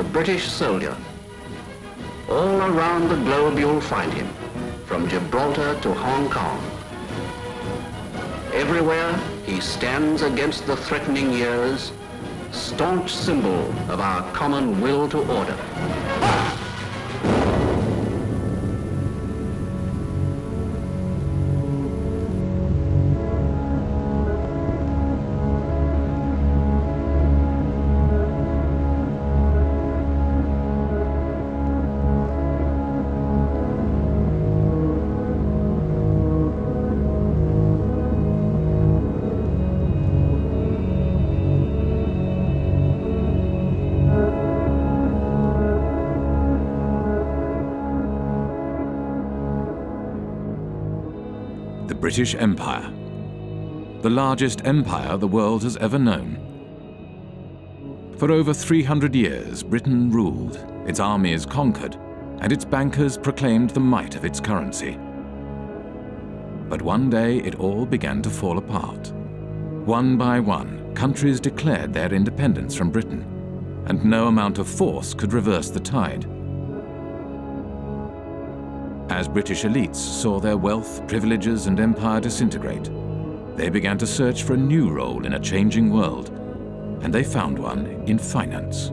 the British soldier. All around the globe you'll find him, from Gibraltar to Hong Kong. Everywhere he stands against the threatening years, staunch symbol of our common will to order. British Empire, the largest empire the world has ever known. For over 300 years, Britain ruled, its armies conquered, and its bankers proclaimed the might of its currency. But one day it all began to fall apart. One by one, countries declared their independence from Britain, and no amount of force could reverse the tide. As British elites saw their wealth, privileges, and empire disintegrate, they began to search for a new role in a changing world, and they found one in finance.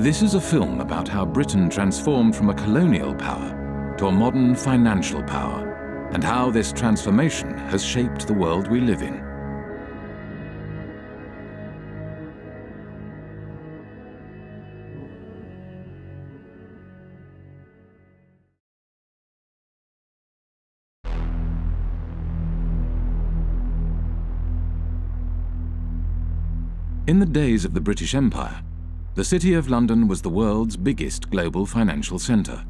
This is a film about how Britain transformed from a colonial power to a modern financial power, and how this transformation has shaped the world we live in. In the days of the British Empire, the City of London was the world's biggest global financial centre.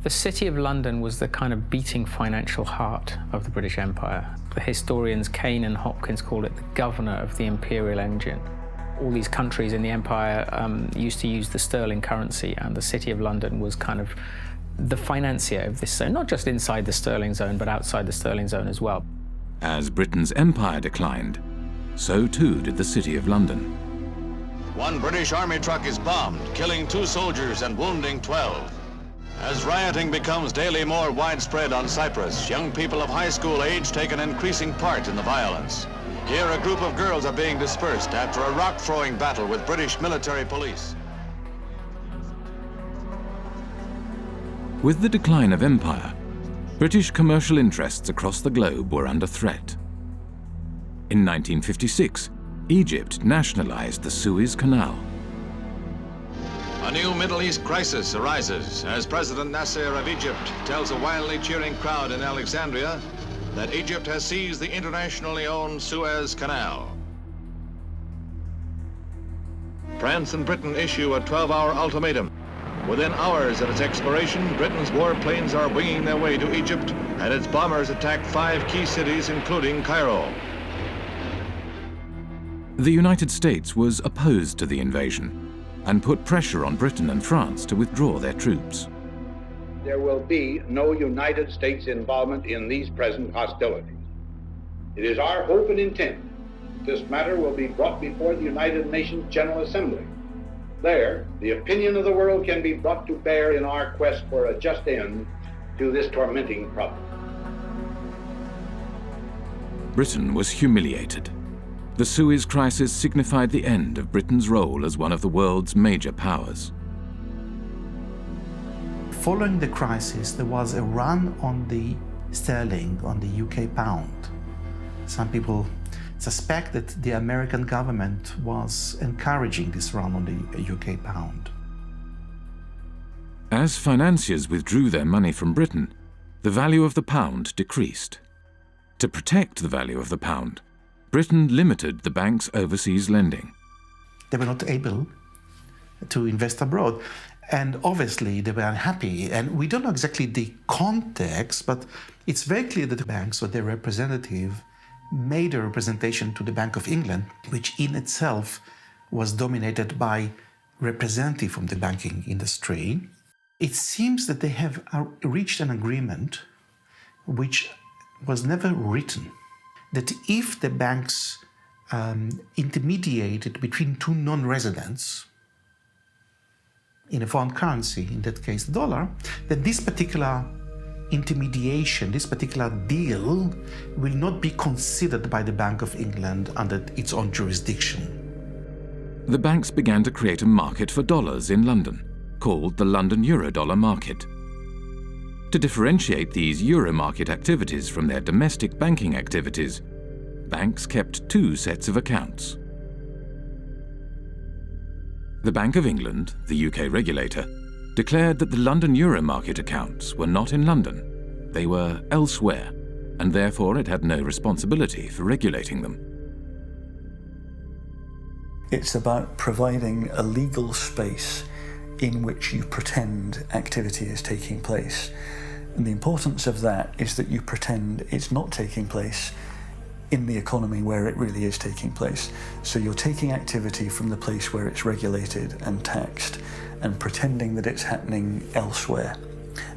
The City of London was the kind of beating financial heart of the British Empire. The historians Kane and Hopkins call it the governor of the imperial engine. All these countries in the empire used to use the sterling currency, and the City of London was kind of the financier of this zone, not just inside the sterling zone, but outside the sterling zone as well. As Britain's empire declined, so too did the City of London. One British army truck is bombed, killing 2 soldiers and wounding 12. As rioting becomes daily more widespread on Cyprus, young people of high school age take an increasing part in the violence. Here, a group of girls are being dispersed after a rock-throwing battle with British military police. With the decline of empire, British commercial interests across the globe were under threat. In 1956, Egypt nationalized the Suez Canal. A new Middle East crisis arises as President Nasser of Egypt tells a wildly cheering crowd in Alexandria that Egypt has seized the internationally owned Suez Canal. France and Britain issue a 12-hour ultimatum. Within hours of its expiration, Britain's warplanes are winging their way to Egypt, and its bombers attack 5 key cities, including Cairo. The United States was opposed to the invasion and put pressure on Britain and France to withdraw their troops. There will be no United States involvement in these present hostilities. It is our hope and intent that this matter will be brought before the United Nations General Assembly. There, the opinion of the world can be brought to bear in our quest for a just end to this tormenting problem. Britain was humiliated. The Suez Crisis signified the end of Britain's role as one of the world's major powers. Following the crisis, there was a run on the sterling, on the UK pound. Some people suspect that the American government was encouraging this run on the UK pound. As financiers withdrew their money from Britain, the value of the pound decreased. To protect the value of the pound, Britain limited the bank's overseas lending. They were not able to invest abroad, and obviously they were unhappy. And we don't know exactly the context, but it's very clear that the banks or their representative made a representation to the Bank of England, which in itself was dominated by representatives from the banking industry. It seems that they have reached an agreement which was never written, that if the banks intermediated between two non-residents in a foreign currency, in that case the dollar, then this particular intermediation, this particular deal will not be considered by the Bank of England under its own jurisdiction. The banks began to create a market for dollars in London, called the London Eurodollar market. To differentiate these euro market activities from their domestic banking activities, banks kept two sets of accounts. The Bank of England, the UK regulator, declared that the London euro market accounts were not in London. They were elsewhere, and therefore it had no responsibility for regulating them. It's about providing a legal space in which you pretend activity is taking place. And the importance of that is that you pretend it's not taking place in the economy where it really is taking place. So you're taking activity from the place where it's regulated and taxed and pretending that it's happening elsewhere.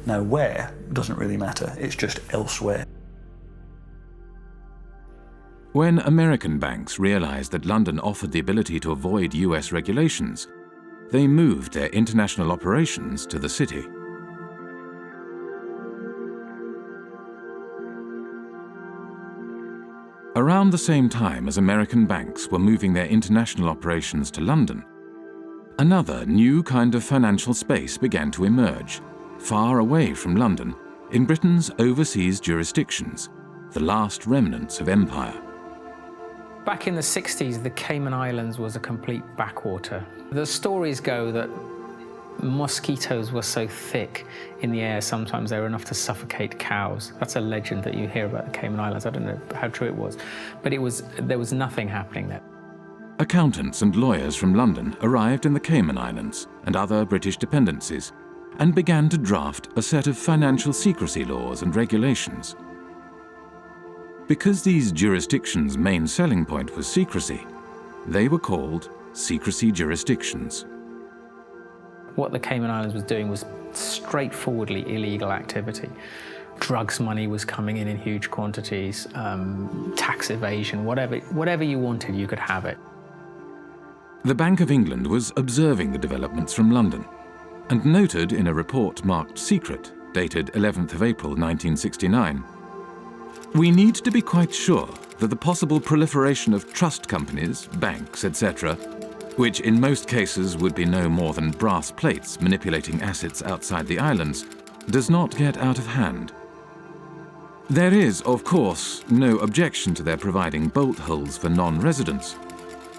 Now, where doesn't really matter, it's just elsewhere. When American banks realized that London offered the ability to avoid US regulations, they moved their international operations to the city. Around the same time as American banks were moving their international operations to London, another new kind of financial space began to emerge, far away from London, in Britain's overseas jurisdictions, the last remnants of empire. Back in the 60s, the Cayman Islands was a complete backwater. The stories go that mosquitoes were so thick in the air, sometimes they were enough to suffocate cows. That's a legend that you hear about the Cayman Islands. I don't know how true it was, but there was nothing happening there. Accountants and lawyers from London arrived in the Cayman Islands and other British dependencies and began to draft a set of financial secrecy laws and regulations. Because these jurisdictions' main selling point was secrecy, they were called secrecy jurisdictions. What the Cayman Islands was doing was straightforwardly illegal activity. Drugs money was coming in huge quantities, tax evasion, whatever you wanted, you could have it. The Bank of England was observing the developments from London and noted in a report marked secret, dated 11th of April 1969, "We need to be quite sure that the possible proliferation of trust companies, banks, etc., which in most cases would be no more than brass plates manipulating assets outside the islands, does not get out of hand. There is, of course, no objection to their providing bolt holes for non-residents,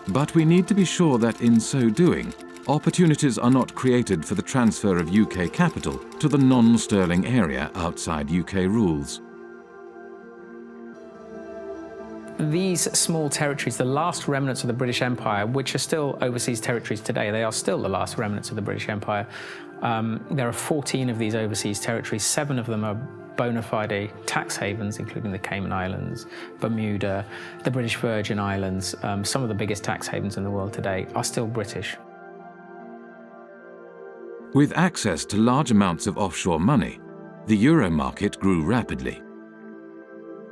but we need to be sure that in so doing, opportunities are not created for the transfer of UK capital to the non-sterling area outside UK rules." These small territories, the last remnants of the British Empire, which are still overseas territories today, they are still the last remnants of the British Empire. There are 14 of these overseas territories. 7 of them are bona fide tax havens, including the Cayman Islands, Bermuda, the British Virgin Islands. Some of the biggest tax havens in the world today are still British. With access to large amounts of offshore money, the euro market grew rapidly.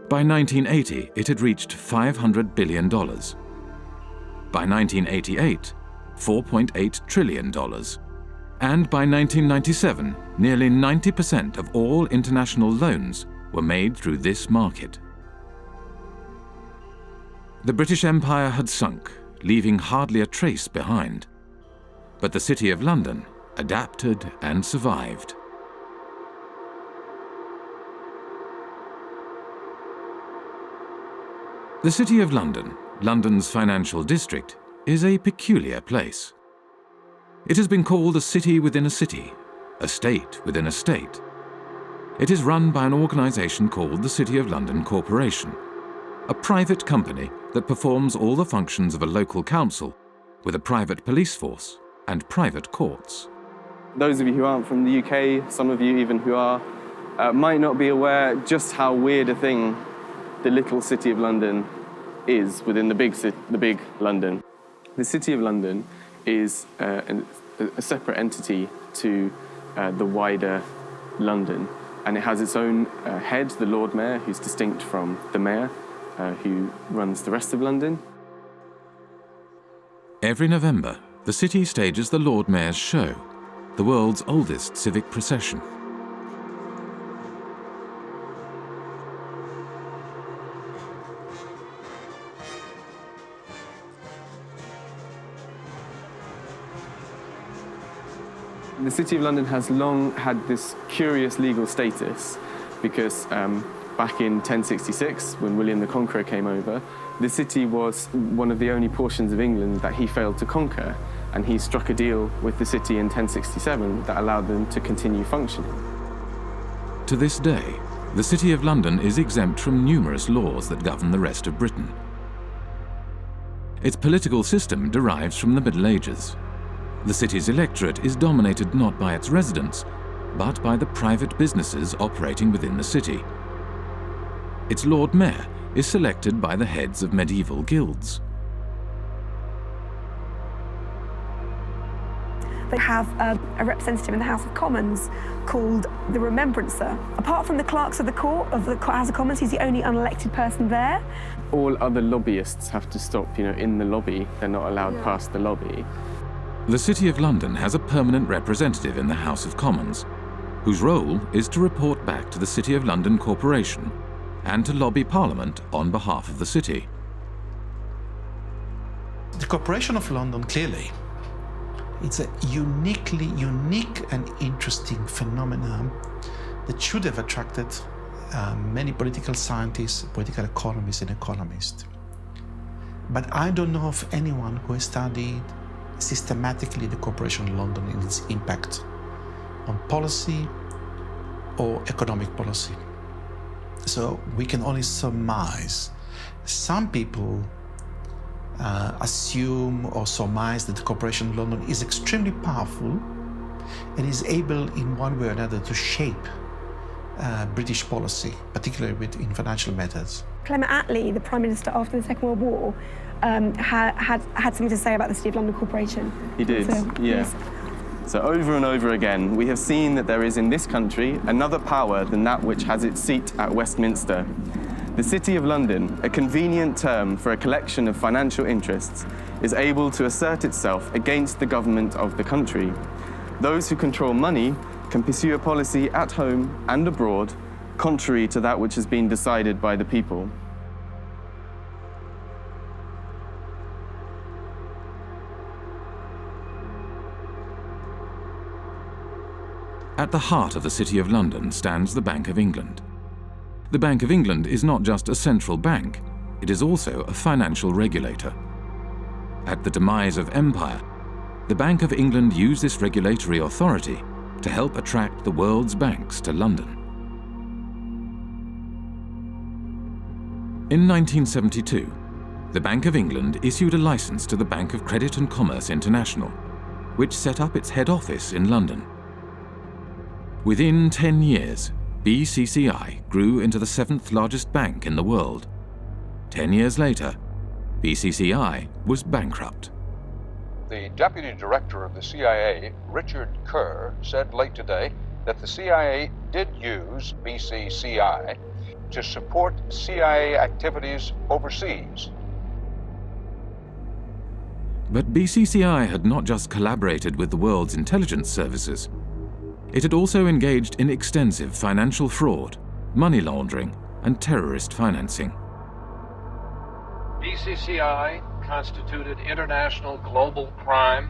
By 1980, it had reached $500 billion. By 1988, $4.8 trillion. And by 1997, nearly 90% of all international loans were made through this market. The British Empire had sunk, leaving hardly a trace behind. But the City of London adapted and survived. The City of London, London's financial district, is a peculiar place. It has been called a city within a city, a state within a state. It is run by an organisation called the City of London Corporation, a private company that performs all the functions of a local council with a private police force and private courts. Those of you who aren't from the UK, some of you even who are, might not be aware just how weird a thing the little City of London is within the big London. The City of London is a separate entity to the wider London, and it has its own head, the Lord Mayor, who's distinct from the Mayor, who runs the rest of London. Every November, the city stages the Lord Mayor's Show, the world's oldest civic procession. The City of London has long had this curious legal status because back in 1066, when William the Conqueror came over, the city was one of the only portions of England that he failed to conquer, and he struck a deal with the city in 1067 that allowed them to continue functioning. To this day, the City of London is exempt from numerous laws that govern the rest of Britain. Its political system derives from the Middle Ages. The city's electorate is dominated not by its residents, but by the private businesses operating within the city. Its Lord Mayor is selected by the heads of medieval guilds. They have a representative in the House of Commons called the Remembrancer. Apart from the clerks of the court of the House of Commons, he's the only unelected person there. All other lobbyists have to stop, in the lobby. They're not allowed past the lobby. The City of London has a permanent representative in the House of Commons, whose role is to report back to the City of London Corporation and to lobby Parliament on behalf of the city. The Corporation of London, clearly, it's a unique and interesting phenomenon that should have attracted many political scientists, political economists and economists. But I don't know of anyone who has studied systematically the Corporation of London and its impact on policy or economic policy. So we can only surmise. Some people assume or surmise that the Corporation of London is extremely powerful and is able in one way or another to shape British policy, particularly in financial matters. Clement Attlee, the Prime Minister after the Second World War, had something to say about the City of London Corporation. He did, yes. So over and over again, we have seen that there is in this country another power than that which has its seat at Westminster. The City of London, a convenient term for a collection of financial interests, is able to assert itself against the government of the country. Those who control money can pursue a policy at home and abroad, contrary to that which has been decided by the people. At the heart of the City of London stands the Bank of England. The Bank of England is not just a central bank, it is also a financial regulator. At the demise of empire, the Bank of England used this regulatory authority to help attract the world's banks to London. In 1972, the Bank of England issued a license to the Bank of Credit and Commerce International, which set up its head office in London. Within 10 years, BCCI grew into the 7th largest bank in the world. 10 years later, BCCI was bankrupt. The deputy director of the CIA, Richard Kerr, said late today that the CIA did use BCCI to support CIA activities overseas. But BCCI had not just collaborated with the world's intelligence services. It had also engaged in extensive financial fraud, money laundering, and terrorist financing. BCCI constituted international global crime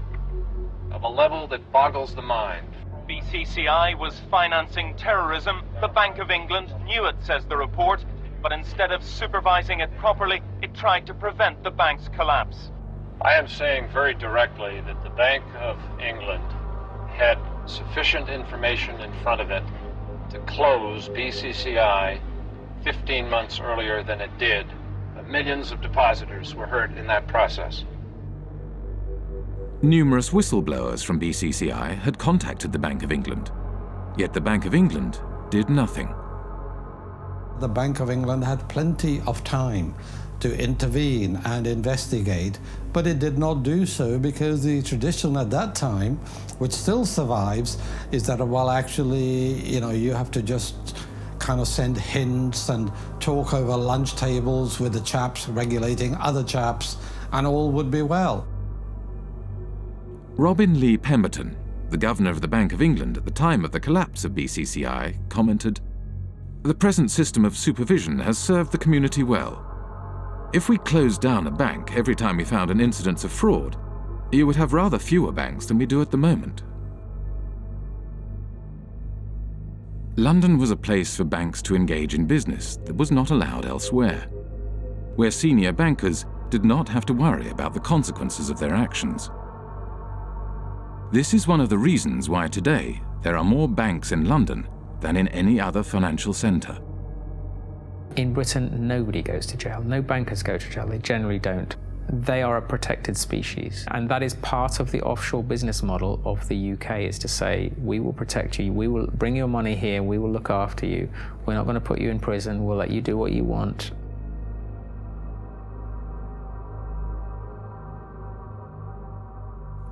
of a level that boggles the mind. BCCI was financing terrorism. The Bank of England knew it, says the report, but instead of supervising it properly, it tried to prevent the bank's collapse. I am saying very directly that the Bank of England had sufficient information in front of it to close BCCI 15 months earlier than it did. Millions of depositors were hurt in that process. Numerous whistleblowers from BCCI had contacted the Bank of England, yet the Bank of England did nothing. The Bank of England had plenty of time to intervene and investigate, but it did not do so because the tradition at that time, which still survives, is that, well, actually, you have to just kind of send hints and talk over lunch tables with the chaps regulating other chaps, and all would be well. Robin Lee Pemberton, the governor of the Bank of England at the time of the collapse of BCCI, commented, "The present system of supervision has served the community well. If we closed down a bank every time we found an incidence of fraud, you would have rather fewer banks than we do at the moment." London was a place for banks to engage in business that was not allowed elsewhere, where senior bankers did not have to worry about the consequences of their actions. This is one of the reasons why today there are more banks in London than in any other financial centre. In Britain, nobody goes to jail. No bankers go to jail. They generally don't. They are a protected species. And that is part of the offshore business model of the UK, is to say, we will protect you, we will bring your money here, we will look after you. We're not going to put you in prison, we'll let you do what you want.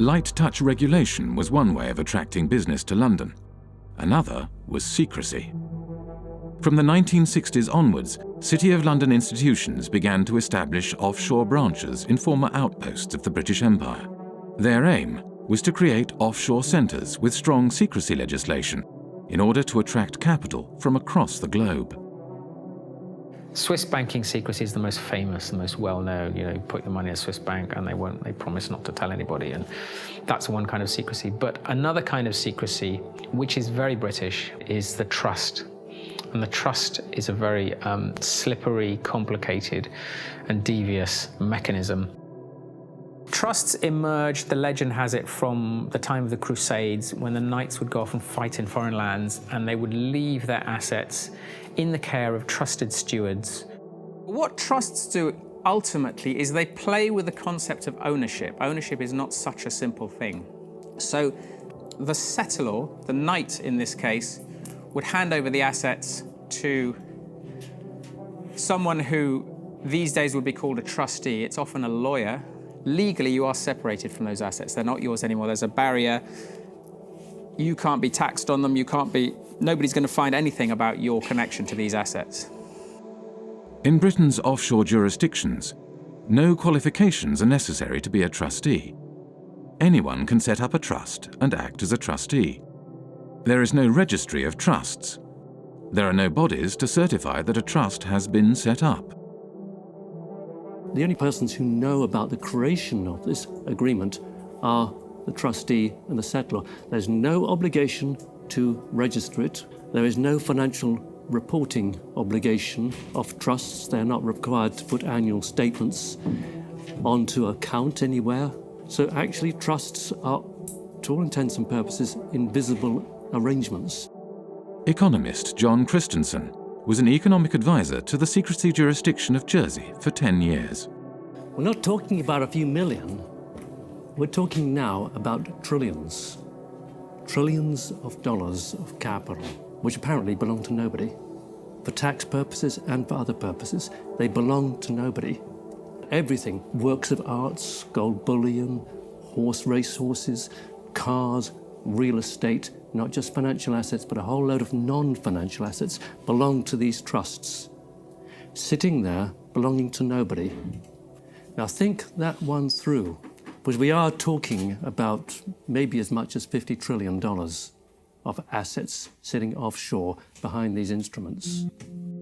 Light touch regulation was one way of attracting business to London. Another was secrecy. From the 1960s onwards, City of London institutions began to establish offshore branches in former outposts of the British Empire. Their aim was to create offshore centres with strong secrecy legislation in order to attract capital from across the globe. Swiss banking secrecy is the most famous, the most well-known. You put your money in a Swiss bank and they promise not to tell anybody, and that's one kind of secrecy. But another kind of secrecy, which is very British, is the trust. And the trust is a very slippery, complicated, and devious mechanism. Trusts emerged, the legend has it, from the time of the Crusades, when the knights would go off and fight in foreign lands, and they would leave their assets in the care of trusted stewards. What trusts do ultimately is they play with the concept of ownership. Ownership is not such a simple thing. So the settlor, the knight in this case, would hand over the assets to someone who these days would be called a trustee. It's often a lawyer. Legally, you are separated from those assets. They're not yours anymore. There's a barrier. You can't be taxed on them. Nobody's going to find anything about your connection to these assets. In Britain's offshore jurisdictions, no qualifications are necessary to be a trustee. Anyone can set up a trust and act as a trustee. There is no registry of trusts. There are no bodies to certify that a trust has been set up. The only persons who know about the creation of this agreement are the trustee and the settlor. There's no obligation to register it. There is no financial reporting obligation of trusts. They're not required to put annual statements onto account anywhere. So actually trusts are, to all intents and purposes, invisible arrangements. Economist John Christensen was an economic advisor to the secrecy jurisdiction of Jersey for 10 years. We're not talking about a few million. We're talking now about trillions. Trillions of dollars of capital, which apparently belong to nobody. For tax purposes and for other purposes, they belong to nobody. Everything, works of arts, gold bullion, racehorses, cars, real estate, not just financial assets, but a whole load of non-financial assets belong to these trusts, sitting there belonging to nobody. Now think that one through, because we are talking about maybe as much as $50 trillion of assets sitting offshore behind these instruments.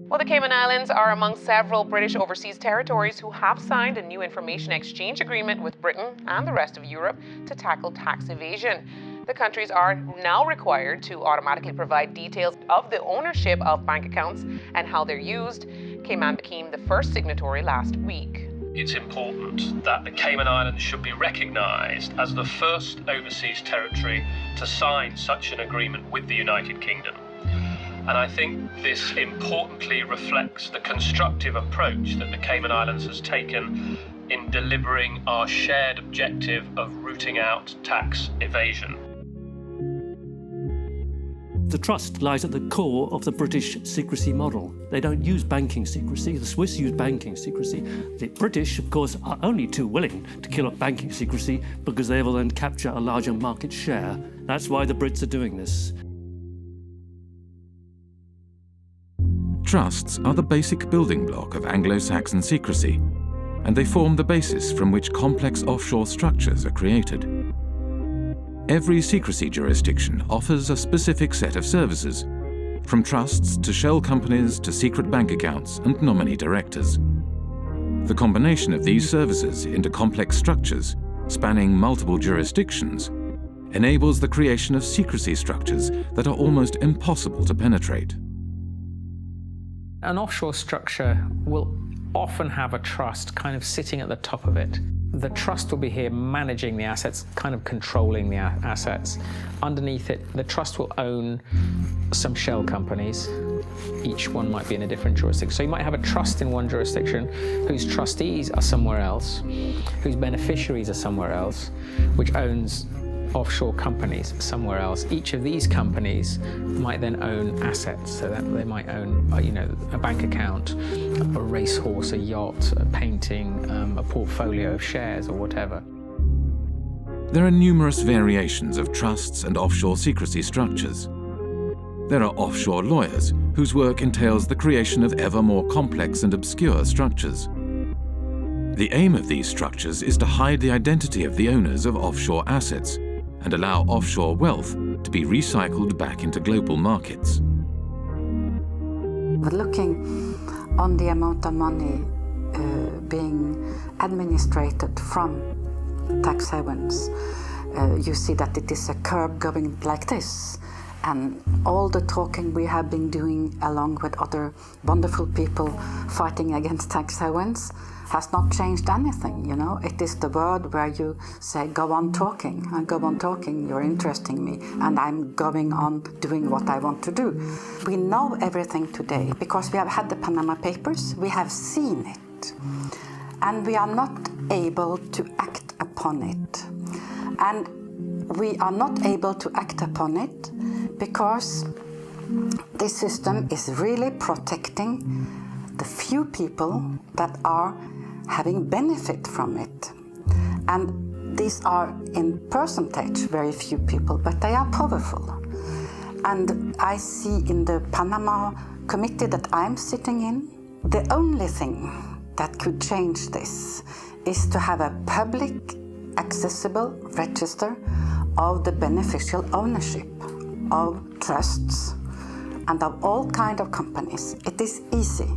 Well, the Cayman Islands are among several British overseas territories who have signed a new information exchange agreement with Britain and the rest of Europe to tackle tax evasion. The countries are now required to automatically provide details of the ownership of bank accounts and how they're used. Cayman became the first signatory last week. It's important that the Cayman Islands should be recognised as the first overseas territory to sign such an agreement with the United Kingdom. And I think this importantly reflects the constructive approach that the Cayman Islands has taken in delivering our shared objective of rooting out tax evasion. The trust lies at the core of the British secrecy model. They don't use banking secrecy. The Swiss use banking secrecy. The British, of course, are only too willing to kill off banking secrecy because they will then capture a larger market share. That's why the Brits are doing this. Trusts are the basic building block of Anglo-Saxon secrecy, and they form the basis from which complex offshore structures are created. Every secrecy jurisdiction offers a specific set of services, from trusts to shell companies to secret bank accounts and nominee directors. The combination of these services into complex structures, spanning multiple jurisdictions, enables the creation of secrecy structures that are almost impossible to penetrate. An offshore structure will often have a trust kind of sitting at the top of it. The trust will be here managing the assets, kind of controlling the assets. Underneath it, the trust will own some shell companies. Each one might be in a different jurisdiction. So you might have a trust in one jurisdiction whose trustees are somewhere else, whose beneficiaries are somewhere else, which owns offshore companies somewhere else. Each of these companies might then own assets, so that they might own, a bank account, a racehorse, a yacht, a painting, a portfolio of shares or whatever. There are numerous variations of trusts and offshore secrecy structures. There are offshore lawyers whose work entails the creation of ever more complex and obscure structures. The aim of these structures is to hide the identity of the owners of offshore assets and allow offshore wealth to be recycled back into global markets. But looking on the amount of money being administrated from tax havens, you see that it is a curve going like this. And all the talking we have been doing along with other wonderful people fighting against tax havens has not changed anything, It is the word where you say, go on talking, and go on talking, you're interesting me, and I'm going on doing what I want to do. We know everything today because we have had the Panama Papers, we have seen it, and we are not able to act upon it. And we are not able to act upon it because this system is really protecting the few people that are having benefit from it. And these are in percentage very few people, but they are powerful. And I see in the Panama committee that I'm sitting in, the only thing that could change this is to have a public accessible register of the beneficial ownership of trusts and of all kinds of companies. It is easy.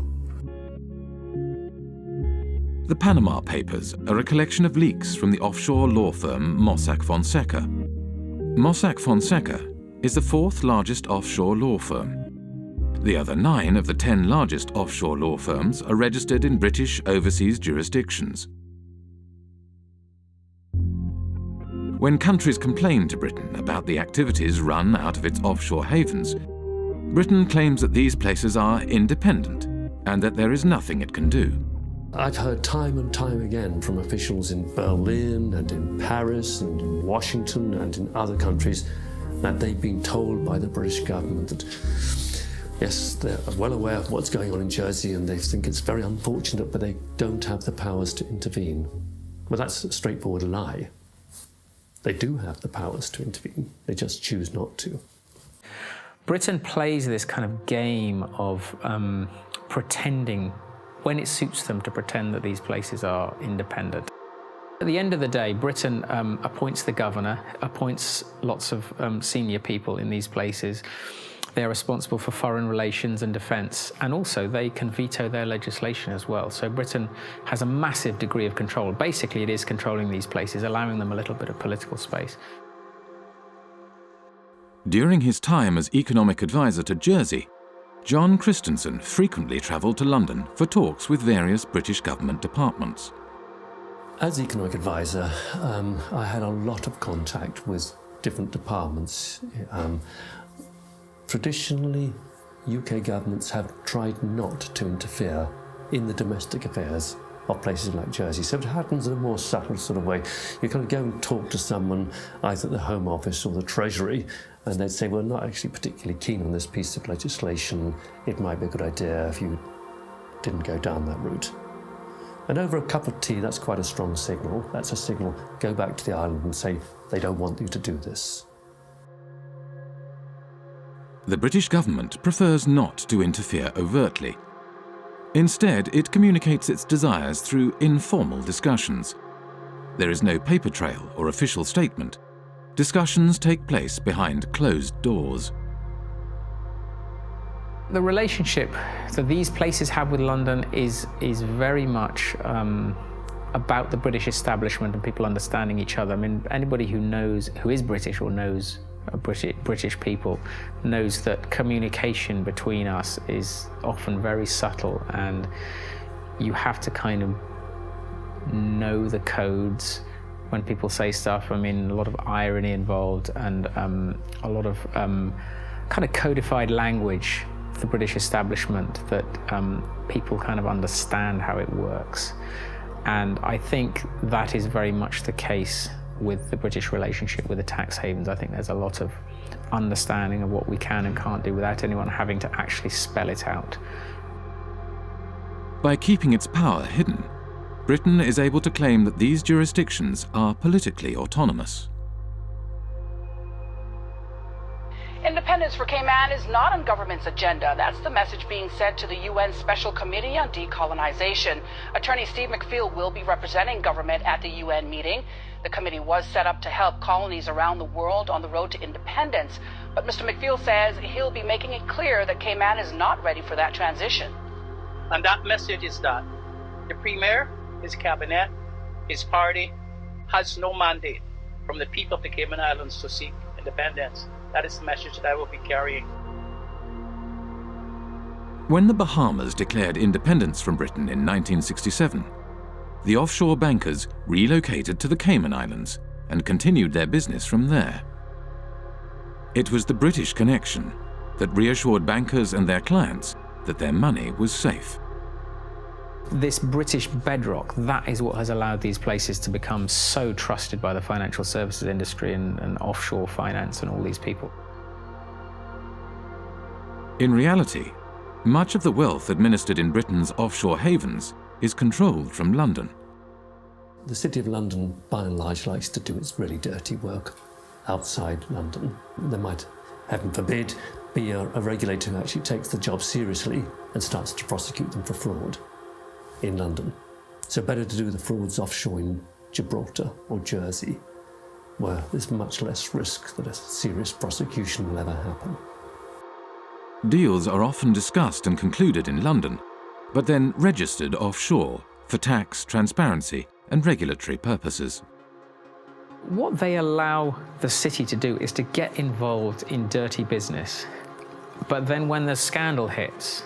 The Panama Papers are a collection of leaks from the offshore law firm Mossack Fonseca. Mossack Fonseca is the fourth largest offshore law firm. The other 9 of the 10 largest offshore law firms are registered in British overseas jurisdictions. When countries complain to Britain about the activities run out of its offshore havens, Britain claims that these places are independent and that there is nothing it can do. I've heard time and time again from officials in Berlin and in Paris and in Washington and in other countries that they've been told by the British government that, yes, they're well aware of what's going on in Jersey and they think it's very unfortunate, but they don't have the powers to intervene. Well, that's a straightforward lie. They do have the powers to intervene. They just choose not to. Britain plays this kind of game of pretending, when it suits them, to pretend that these places are independent. At the end of the day, Britain appoints the governor, appoints lots of senior people in these places. They're responsible for foreign relations and defence, and also they can veto their legislation as well. So Britain has a massive degree of control. Basically, it is controlling these places, allowing them a little bit of political space. During his time as economic advisor to Jersey, John Christensen frequently travelled to London for talks with various British government departments. As economic advisor, I had a lot of contact with different departments. Traditionally, UK governments have tried not to interfere in the domestic affairs of places like Jersey. So it happens in a more subtle sort of way. You kind of go and talk to someone, either at the Home Office or the Treasury, and they'd say, well, not actually particularly keen on this piece of legislation. It might be a good idea if you didn't go down that route. And over a cup of tea, that's quite a strong signal. That's a signal, go back to the island and say, they don't want you to do this. The British government prefers not to interfere overtly. Instead, it communicates its desires through informal discussions. There is no paper trail or official statement. discussions take place behind closed doors. The relationship that these places have with London is very much about the British establishment and people understanding each other. I mean, anybody who is British or knows British people knows that communication between us is often very subtle, and you have to kind of know the codes when people say stuff. I mean, a lot of irony involved and a lot of kind of codified language of the British establishment that people kind of understand how it works. And I think that is very much the case with the British relationship with the tax havens. I think there's a lot of understanding of what we can and can't do without anyone having to actually spell it out. By keeping its power hidden, Britain is able to claim that these jurisdictions are politically autonomous. Independence for Cayman is not on government's agenda. That's the message being sent to the UN Special Committee on Decolonization. Attorney Steve McPhail will be representing government at the UN meeting. The committee was set up to help colonies around the world on the road to independence. But Mr. McPhail says he'll be making it clear that Cayman is not ready for that transition. And that message is that the Premier, his cabinet, his party has no mandate from the people of the Cayman Islands to seek independence. That is the message that I will be carrying. When the Bahamas declared independence from Britain in 1967, the offshore bankers relocated to the Cayman Islands and continued their business from there. It was the British connection that reassured bankers and their clients that their money was safe. This British bedrock, that is what has allowed these places to become so trusted by the financial services industry and offshore finance and all these people. In reality, much of the wealth administered in Britain's offshore havens is controlled from London. The City of London, by and large, likes to do its really dirty work outside London. There might, heaven forbid, be a regulator who actually takes the job seriously and starts to prosecute them for fraud in London. So better to do the frauds offshore in Gibraltar or Jersey, where there's much less risk that a serious prosecution will ever happen. Deals are often discussed and concluded in London, but then registered offshore for tax, transparency, and regulatory purposes. What they allow the city to do is to get involved in dirty business, but then when the scandal hits,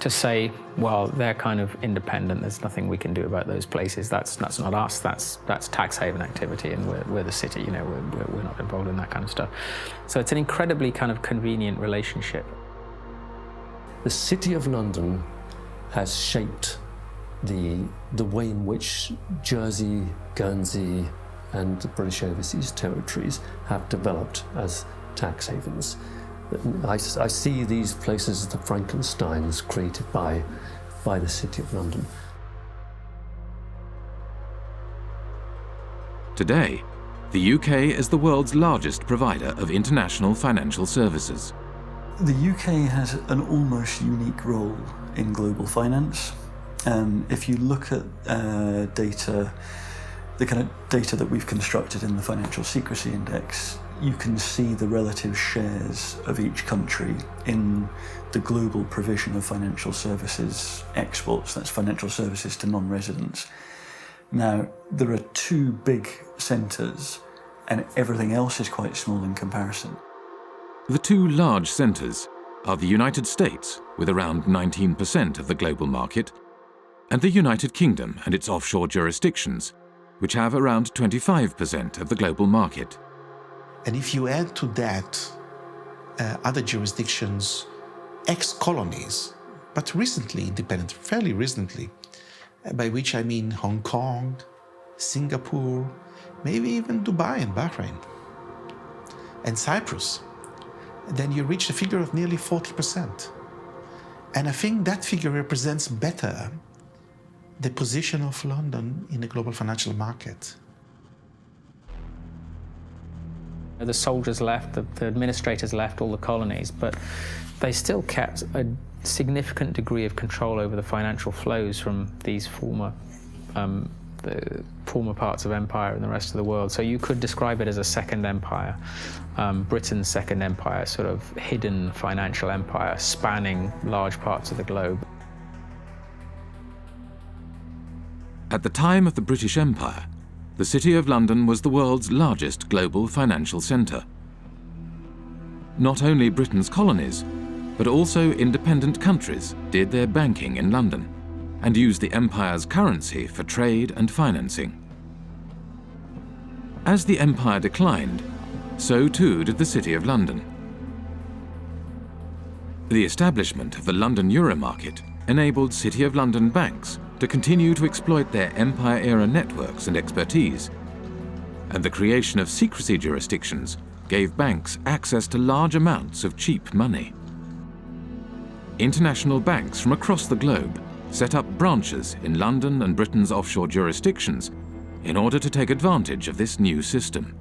to say, well, they're kind of independent, there's nothing we can do about those places, that's not us, that's tax haven activity, and we're the city, you know, we're not involved in that kind of stuff. So it's an incredibly kind of convenient relationship. The City of London has shaped the way in which Jersey, Guernsey, and the British Overseas Territories have developed as tax havens. I see these places as the Frankensteins created by the City of London. Today, the UK is the world's largest provider of international financial services. The UK has an almost unique role in global finance. If you look at data, the kind of data that we've constructed in the Financial Secrecy Index, you can see the relative shares of each country in the global provision of financial services exports. That's financial services to non-residents. Now, there are two big centres, and everything else is quite small in comparison. The two large centres are the United States, with around 19% of the global market, and the United Kingdom and its offshore jurisdictions, which have around 25% of the global market. And if you add to that other jurisdictions, ex-colonies, but recently independent, fairly recently, by which I mean Hong Kong, Singapore, maybe even Dubai and Bahrain, and Cyprus, then you reach a figure of nearly 40%. And I think that figure represents better the position of London in the global financial market. The soldiers left, the administrators left all the colonies, but they still kept a significant degree of control over the financial flows from these former former parts of empire in the rest of the world. So you could describe it as a second empire. Britain's second empire, sort of hidden financial empire spanning large parts of the globe. At the time of the British Empire, the City of London was the world's largest global financial centre. Not only Britain's colonies, but also independent countries did their banking in London and used the empire's currency for trade and financing. As the empire declined, so too did the City of London. The establishment of the London Euro market enabled City of London banks to continue to exploit their empire-era networks and expertise, and the creation of secrecy jurisdictions gave banks access to large amounts of cheap money. International banks from across the globe set up branches in London and Britain's offshore jurisdictions in order to take advantage of this new system.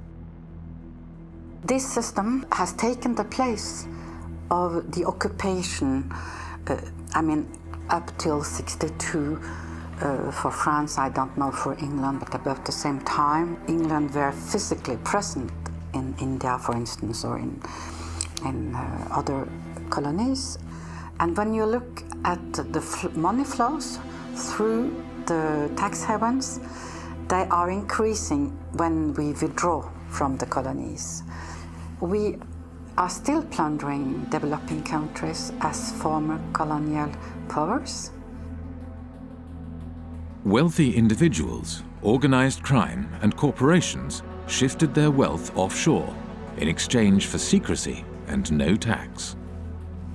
This system has taken the place of the occupation, up till 62 for France, I don't know for England, but about the same time. England were physically present in India, for instance, or in other colonies. And when you look at the money flows through the tax havens, they are increasing when we withdraw from the colonies. We are still plundering developing countries as former colonial powers. Wealthy individuals, organized crime, and corporations shifted their wealth offshore in exchange for secrecy and no tax.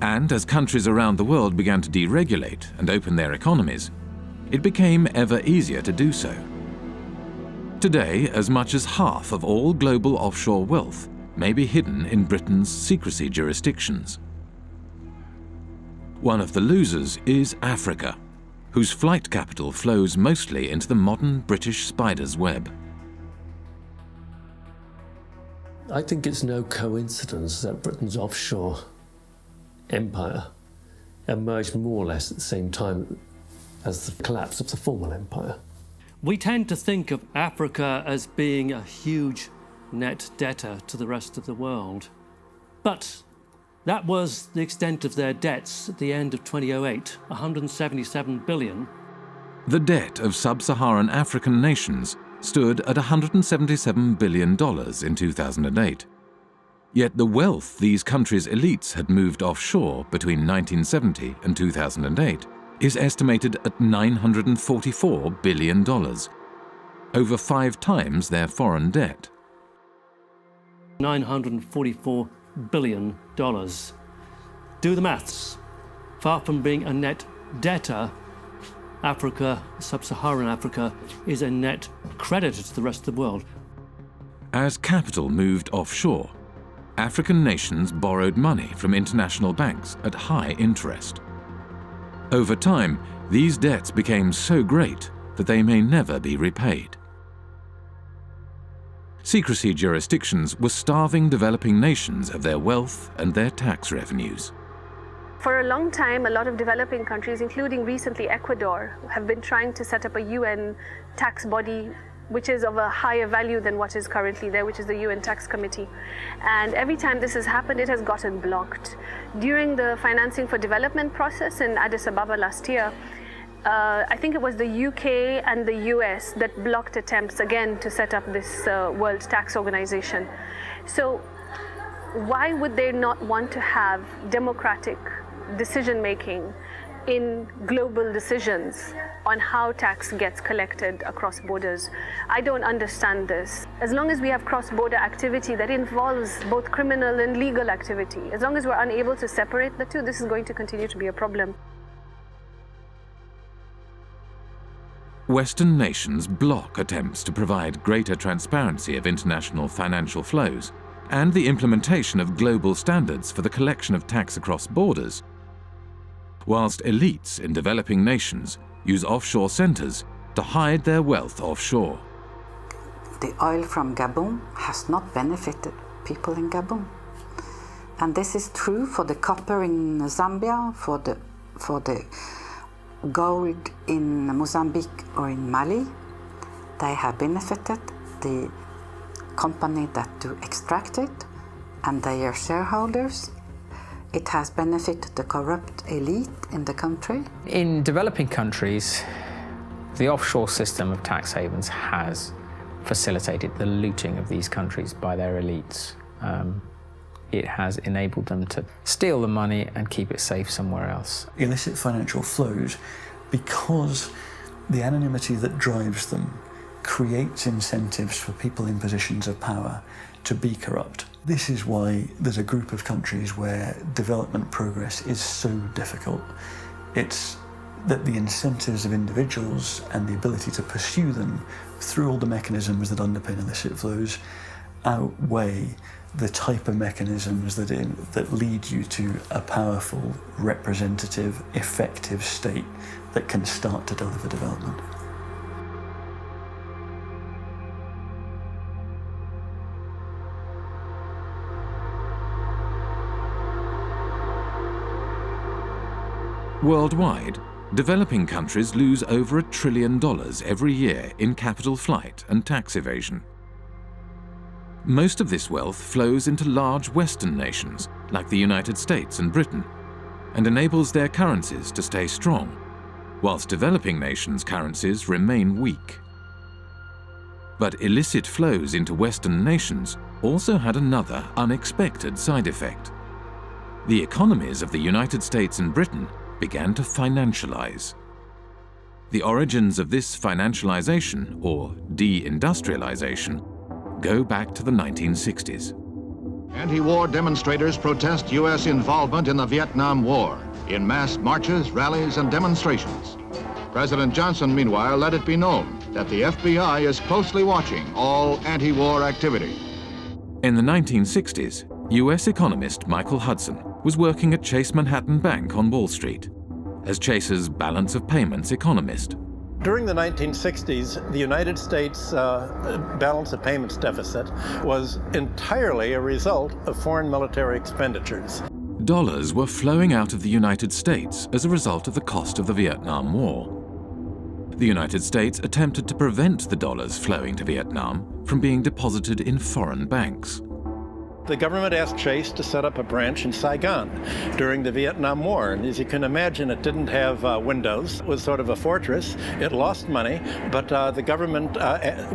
And as countries around the world began to deregulate and open their economies, it became ever easier to do so. Today, as much as half of all global offshore wealth may be hidden in Britain's secrecy jurisdictions. One of the losers is Africa, whose flight capital flows mostly into the modern British spider's web. I think it's no coincidence that Britain's offshore empire emerged more or less at the same time as the collapse of the former empire. We tend to think of Africa as being a huge net debtor to the rest of the world. But that was the extent of their debts at the end of 2008, 177 billion. The debt of sub-Saharan African nations stood at $177 billion in 2008. Yet the wealth these countries' elites had moved offshore between 1970 and 2008 is estimated at $944 billion, over 5 times their foreign debt. $944 billion. Do the maths. Far from being a net debtor, Africa, sub-Saharan Africa, is a net creditor to the rest of the world. As capital moved offshore, African nations borrowed money from international banks at high interest. Over time, these debts became so great that they may never be repaid. Secrecy jurisdictions were starving developing nations of their wealth and their tax revenues. For a long time, a lot of developing countries, including recently Ecuador, have been trying to set up a UN tax body which is of a higher value than what is currently there, which is the UN Tax Committee. And every time this has happened, it has gotten blocked. During the financing for development process in Addis Ababa last year, I think it was the UK and the US that blocked attempts again to set up this World Tax Organization. So why would they not want to have democratic decision-making in global decisions on how tax gets collected across borders? I don't understand this. As long as we have cross-border activity that involves both criminal and legal activity, as long as we're unable to separate the two, this is going to continue to be a problem. Western nations block attempts to provide greater transparency of international financial flows and the implementation of global standards for the collection of tax across borders, whilst elites in developing nations use offshore centres to hide their wealth offshore. The oil from Gabon has not benefited people in Gabon. And this is true for the copper in Zambia, for the gold in Mozambique or in Mali. they have benefited the company that do extract it and their shareholders. It has benefited the corrupt elite in the country. In developing countries, the offshore system of tax havens has facilitated the looting of these countries by their elites. It has enabled them to steal the money and keep it safe somewhere else. Illicit financial flows, because the anonymity that drives them creates incentives for people in positions of power to be corrupt. This is why there's a group of countries where development progress is so difficult. It's that the incentives of individuals and the ability to pursue them through all the mechanisms that underpin illicit flows outweigh the type of mechanisms that lead you to a powerful, representative, effective state that can start to deliver development. Worldwide, developing countries lose over $1 trillion every year in capital flight and tax evasion. Most of this wealth flows into large Western nations like the United States and Britain and enables their currencies to stay strong, whilst developing nations' currencies remain weak. But illicit flows into Western nations also had another unexpected side effect. The economies of the United States and Britain began to financialize. The origins of this financialization, or de-industrialization, go back to the 1960s. Anti-war demonstrators protest U.S. involvement in the Vietnam War in mass marches, rallies, and demonstrations. President Johnson, meanwhile, let it be known that the FBI is closely watching all anti-war activity. In the 1960s, U.S. economist Michael Hudson was working at Chase Manhattan Bank on Wall Street as Chase's balance of payments economist. During the 1960s, the United States balance of payments deficit was entirely a result of foreign military expenditures. Dollars were flowing out of the United States as a result of the cost of the Vietnam War. The United States attempted to prevent the dollars flowing to Vietnam from being deposited in foreign banks. The government asked Chase to set up a branch in Saigon during the Vietnam War. And as you can imagine, it didn't have windows. It was sort of a fortress. It lost money, but the government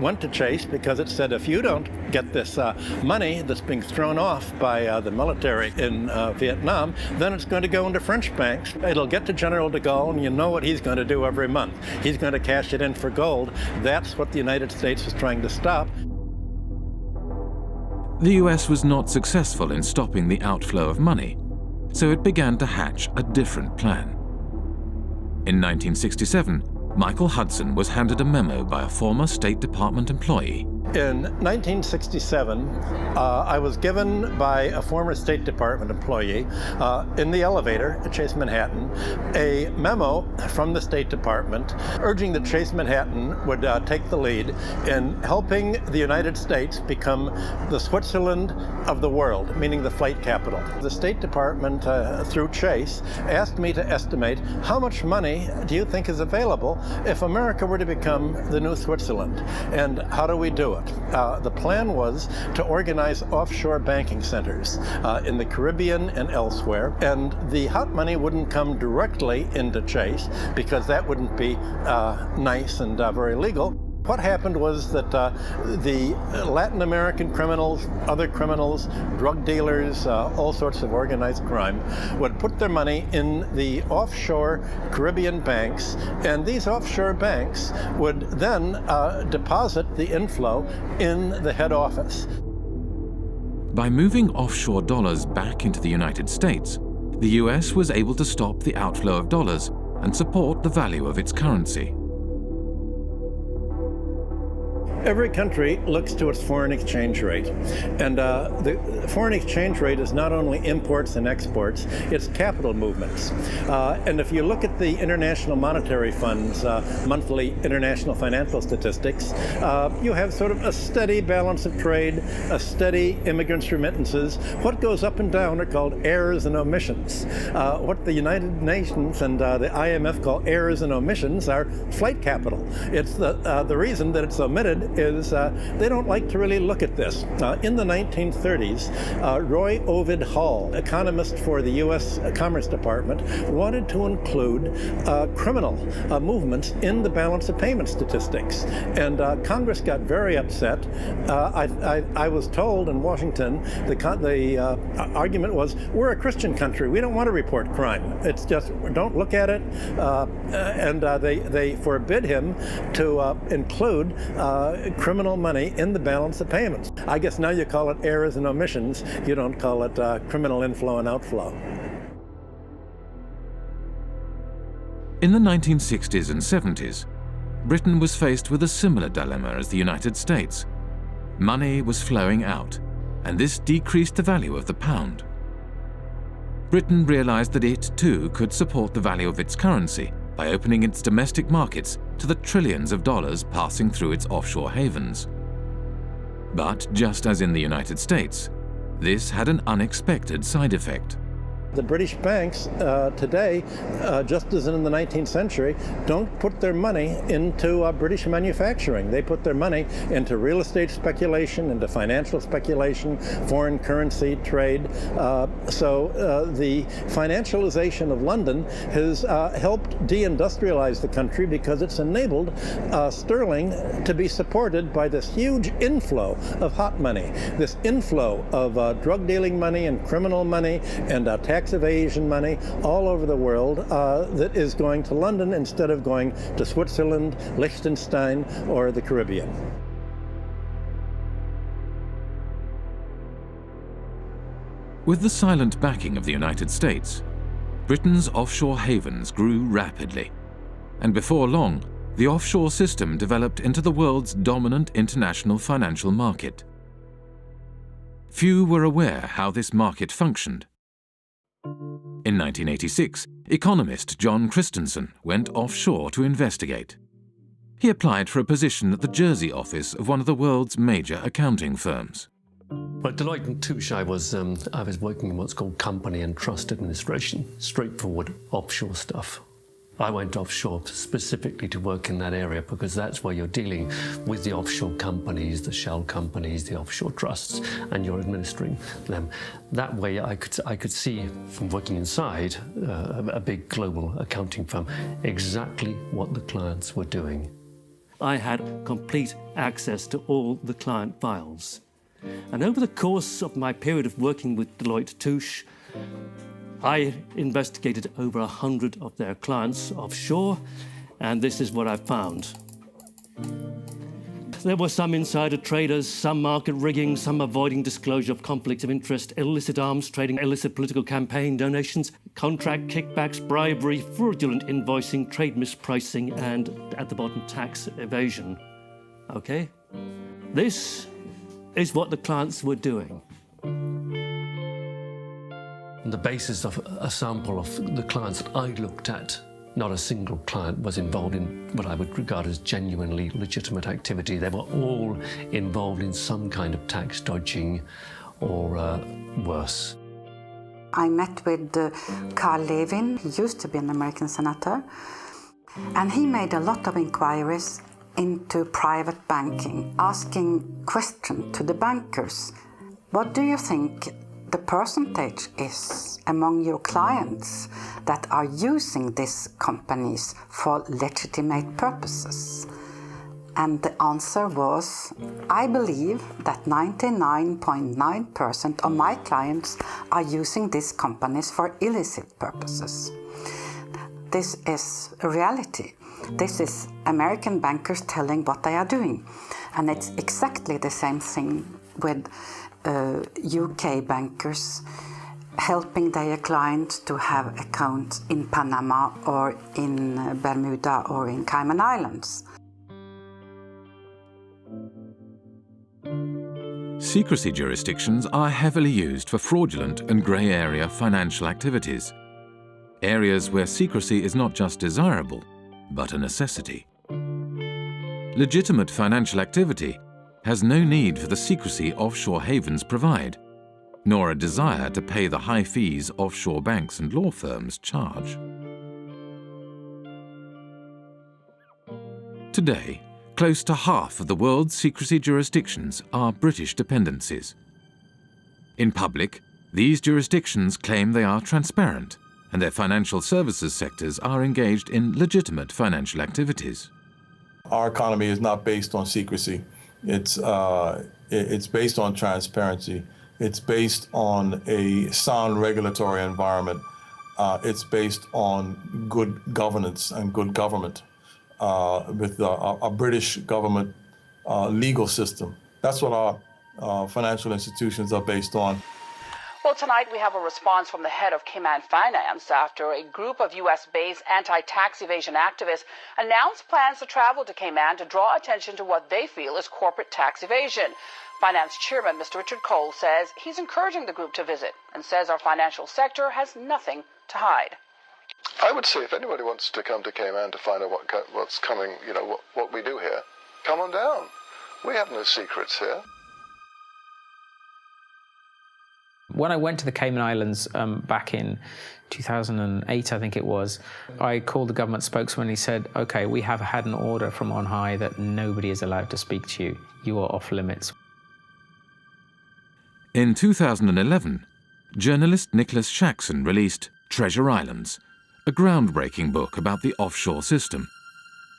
went to Chase because it said, if you don't get this money that's being thrown off by the military in Vietnam, then it's going to go into French banks. It'll get to General de Gaulle, and you know what he's going to do every month. He's going to cash it in for gold. That's what the United States was trying to stop. The US was not successful in stopping the outflow of money, so it began to hatch a different plan. In 1967, Michael Hudson was handed a memo by a former State Department employee. In 1967, I was given by a former State Department employee in the elevator at Chase Manhattan a memo from the State Department urging that Chase Manhattan would take the lead in helping the United States become the Switzerland of the world, meaning the flight capital. The State Department, through Chase, asked me to estimate how much money do you think is available if America were to become the new Switzerland, and how do we do it? The plan was to organize offshore banking centers in the Caribbean and elsewhere, and the hot money wouldn't come directly into Chase because that wouldn't be nice and very legal. What happened was that the Latin American criminals, other criminals, drug dealers, all sorts of organized crime, would put their money in the offshore Caribbean banks, and these offshore banks would then deposit the inflow in the head office. By moving offshore dollars back into the United States, the US was able to stop the outflow of dollars and support the value of its currency. Every country looks to its foreign exchange rate. And the foreign exchange rate is not only imports and exports, it's capital movements. And if you look at the International Monetary Fund's monthly international financial statistics, you have sort of a steady balance of trade, a steady immigrants' remittances. What goes up and down are called errors and omissions. What the United Nations and the IMF call errors and omissions are flight capital. It's the reason that it's omitted is they don't like to really look at this. In the 1930s, Roy Ovid Hall, economist for the U.S. Commerce Department, wanted to include criminal movements in the balance of payment statistics. And Congress got very upset. I was told in Washington, the argument was, we're a Christian country. We don't want to report crime. It's just, don't look at it. And they forbid him to include criminal money in the balance of payments. I guess now you call it errors and omissions. You don't call it criminal inflow and outflow. In the 1960s and 70s, Britain was faced with a similar dilemma as the United States. Money was flowing out, and this decreased the value of the pound. Britain realized that it, too, could support the value of its currency by opening its domestic markets to the trillions of dollars passing through its offshore havens. But just as in the United States, this had an unexpected side effect. The British banks today, just as in the 19th century, don't put their money into British manufacturing. They put their money into real estate speculation, into financial speculation, foreign currency trade. So the financialization of London has helped deindustrialize the country because it's enabled sterling to be supported by this huge inflow of hot money, this inflow of drug dealing money and criminal money and tax evasion money all over the world that is going to London instead of going to Switzerland, Liechtenstein, or the Caribbean. With the silent backing of the United States, Britain's offshore havens grew rapidly, and before long, the offshore system developed into the world's dominant international financial market. Few were aware how this market functioned. In 1986, economist John Christensen went offshore to investigate. He applied for a position at the Jersey office of one of the world's major accounting firms. But Deloitte & Touche, I was working in what's called company and trust administration, straightforward offshore stuff. I went offshore specifically to work in that area because that's where you're dealing with the offshore companies, the shell companies, the offshore trusts, and you're administering them. That way I could see from working inside a big global accounting firm exactly what the clients were doing. I had complete access to all the client files. And over the course of my period of working with Deloitte & Touche, I investigated over 100 of their clients offshore, and this is what I found. There were some insider traders, some market rigging, some avoiding disclosure of conflicts of interest, illicit arms trading, illicit political campaign donations, contract kickbacks, bribery, fraudulent invoicing, trade mispricing, and, at the bottom, tax evasion. Okay? This is what the clients were doing. On the basis of a sample of the clients that I looked at, not a single client was involved in what I would regard as genuinely legitimate activity. They were all involved in some kind of tax dodging or worse. I met with Carl Levin. He used to be an American senator, and he made a lot of inquiries into private banking, asking questions to the bankers. What do you think the percentage is among your clients that are using these companies for legitimate purposes? And the answer was, I believe that 99.9% of my clients are using these companies for illicit purposes. This is a reality. This is American bankers telling what they are doing. And it's exactly the same thing with UK bankers helping their clients to have accounts in Panama or in Bermuda or in Cayman Islands. high-secrecy jurisdictions are heavily used for fraudulent and grey area financial activities, areas where secrecy is not just desirable, but a necessity. Legitimate financial activity has no need for the secrecy offshore havens provide, nor a desire to pay the high fees offshore banks and law firms charge. Today, close to half of the world's secrecy jurisdictions are British dependencies. In public, these jurisdictions claim they are transparent and their financial services sectors are engaged in legitimate financial activities. Our economy is not based on secrecy. It's based on transparency. It's based on a sound regulatory environment. It's based on good governance and good government with a British government legal system. That's what our financial institutions are based on. Well, tonight we have a response from the head of Cayman Finance after a group of U.S.-based anti-tax evasion activists announced plans to travel to Cayman to draw attention to what they feel is corporate tax evasion. Finance Chairman Mr. Richard Cole says he's encouraging the group to visit and says our financial sector has nothing to hide. I would say if anybody wants to come to Cayman to find out what's coming, you know, what we do here, come on down. We have no secrets here. When I went to the Cayman Islands back in 2008, I think it was, I called the government spokesman and he said, okay, we have had an order from on high that nobody is allowed to speak to you. You are off limits. In 2011, journalist Nicholas Shaxson released Treasure Islands, a groundbreaking book about the offshore system.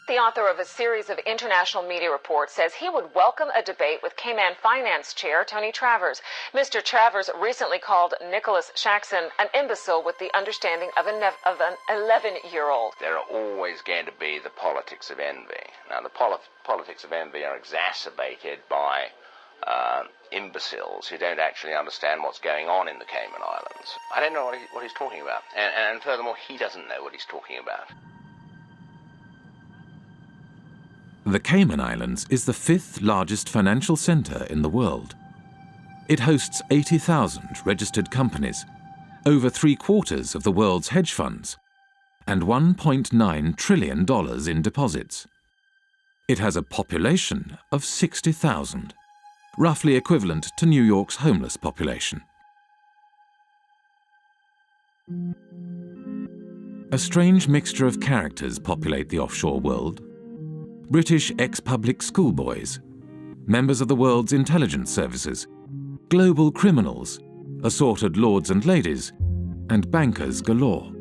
The author of a series of international media reports says he would welcome a debate with Cayman Finance Chair Tony Travers. Mr. Travers recently called Nicholas Shaxson an imbecile with the understanding of an 11-year-old. There are always going to be the politics of envy. Now, the politics of envy are exacerbated by imbeciles who don't actually understand what's going on in the Cayman Islands. I don't know what he's talking about. And furthermore, he doesn't know what he's talking about. The Cayman Islands is the 5th largest financial centre in the world. It hosts 80,000 registered companies, over 3/4 of the world's hedge funds, and $1.9 trillion in deposits. It has a population of 60,000, roughly equivalent to New York's homeless population. A strange mixture of characters populate the offshore world. British ex-public schoolboys, members of the world's intelligence services, global criminals, assorted lords and ladies, and bankers galore.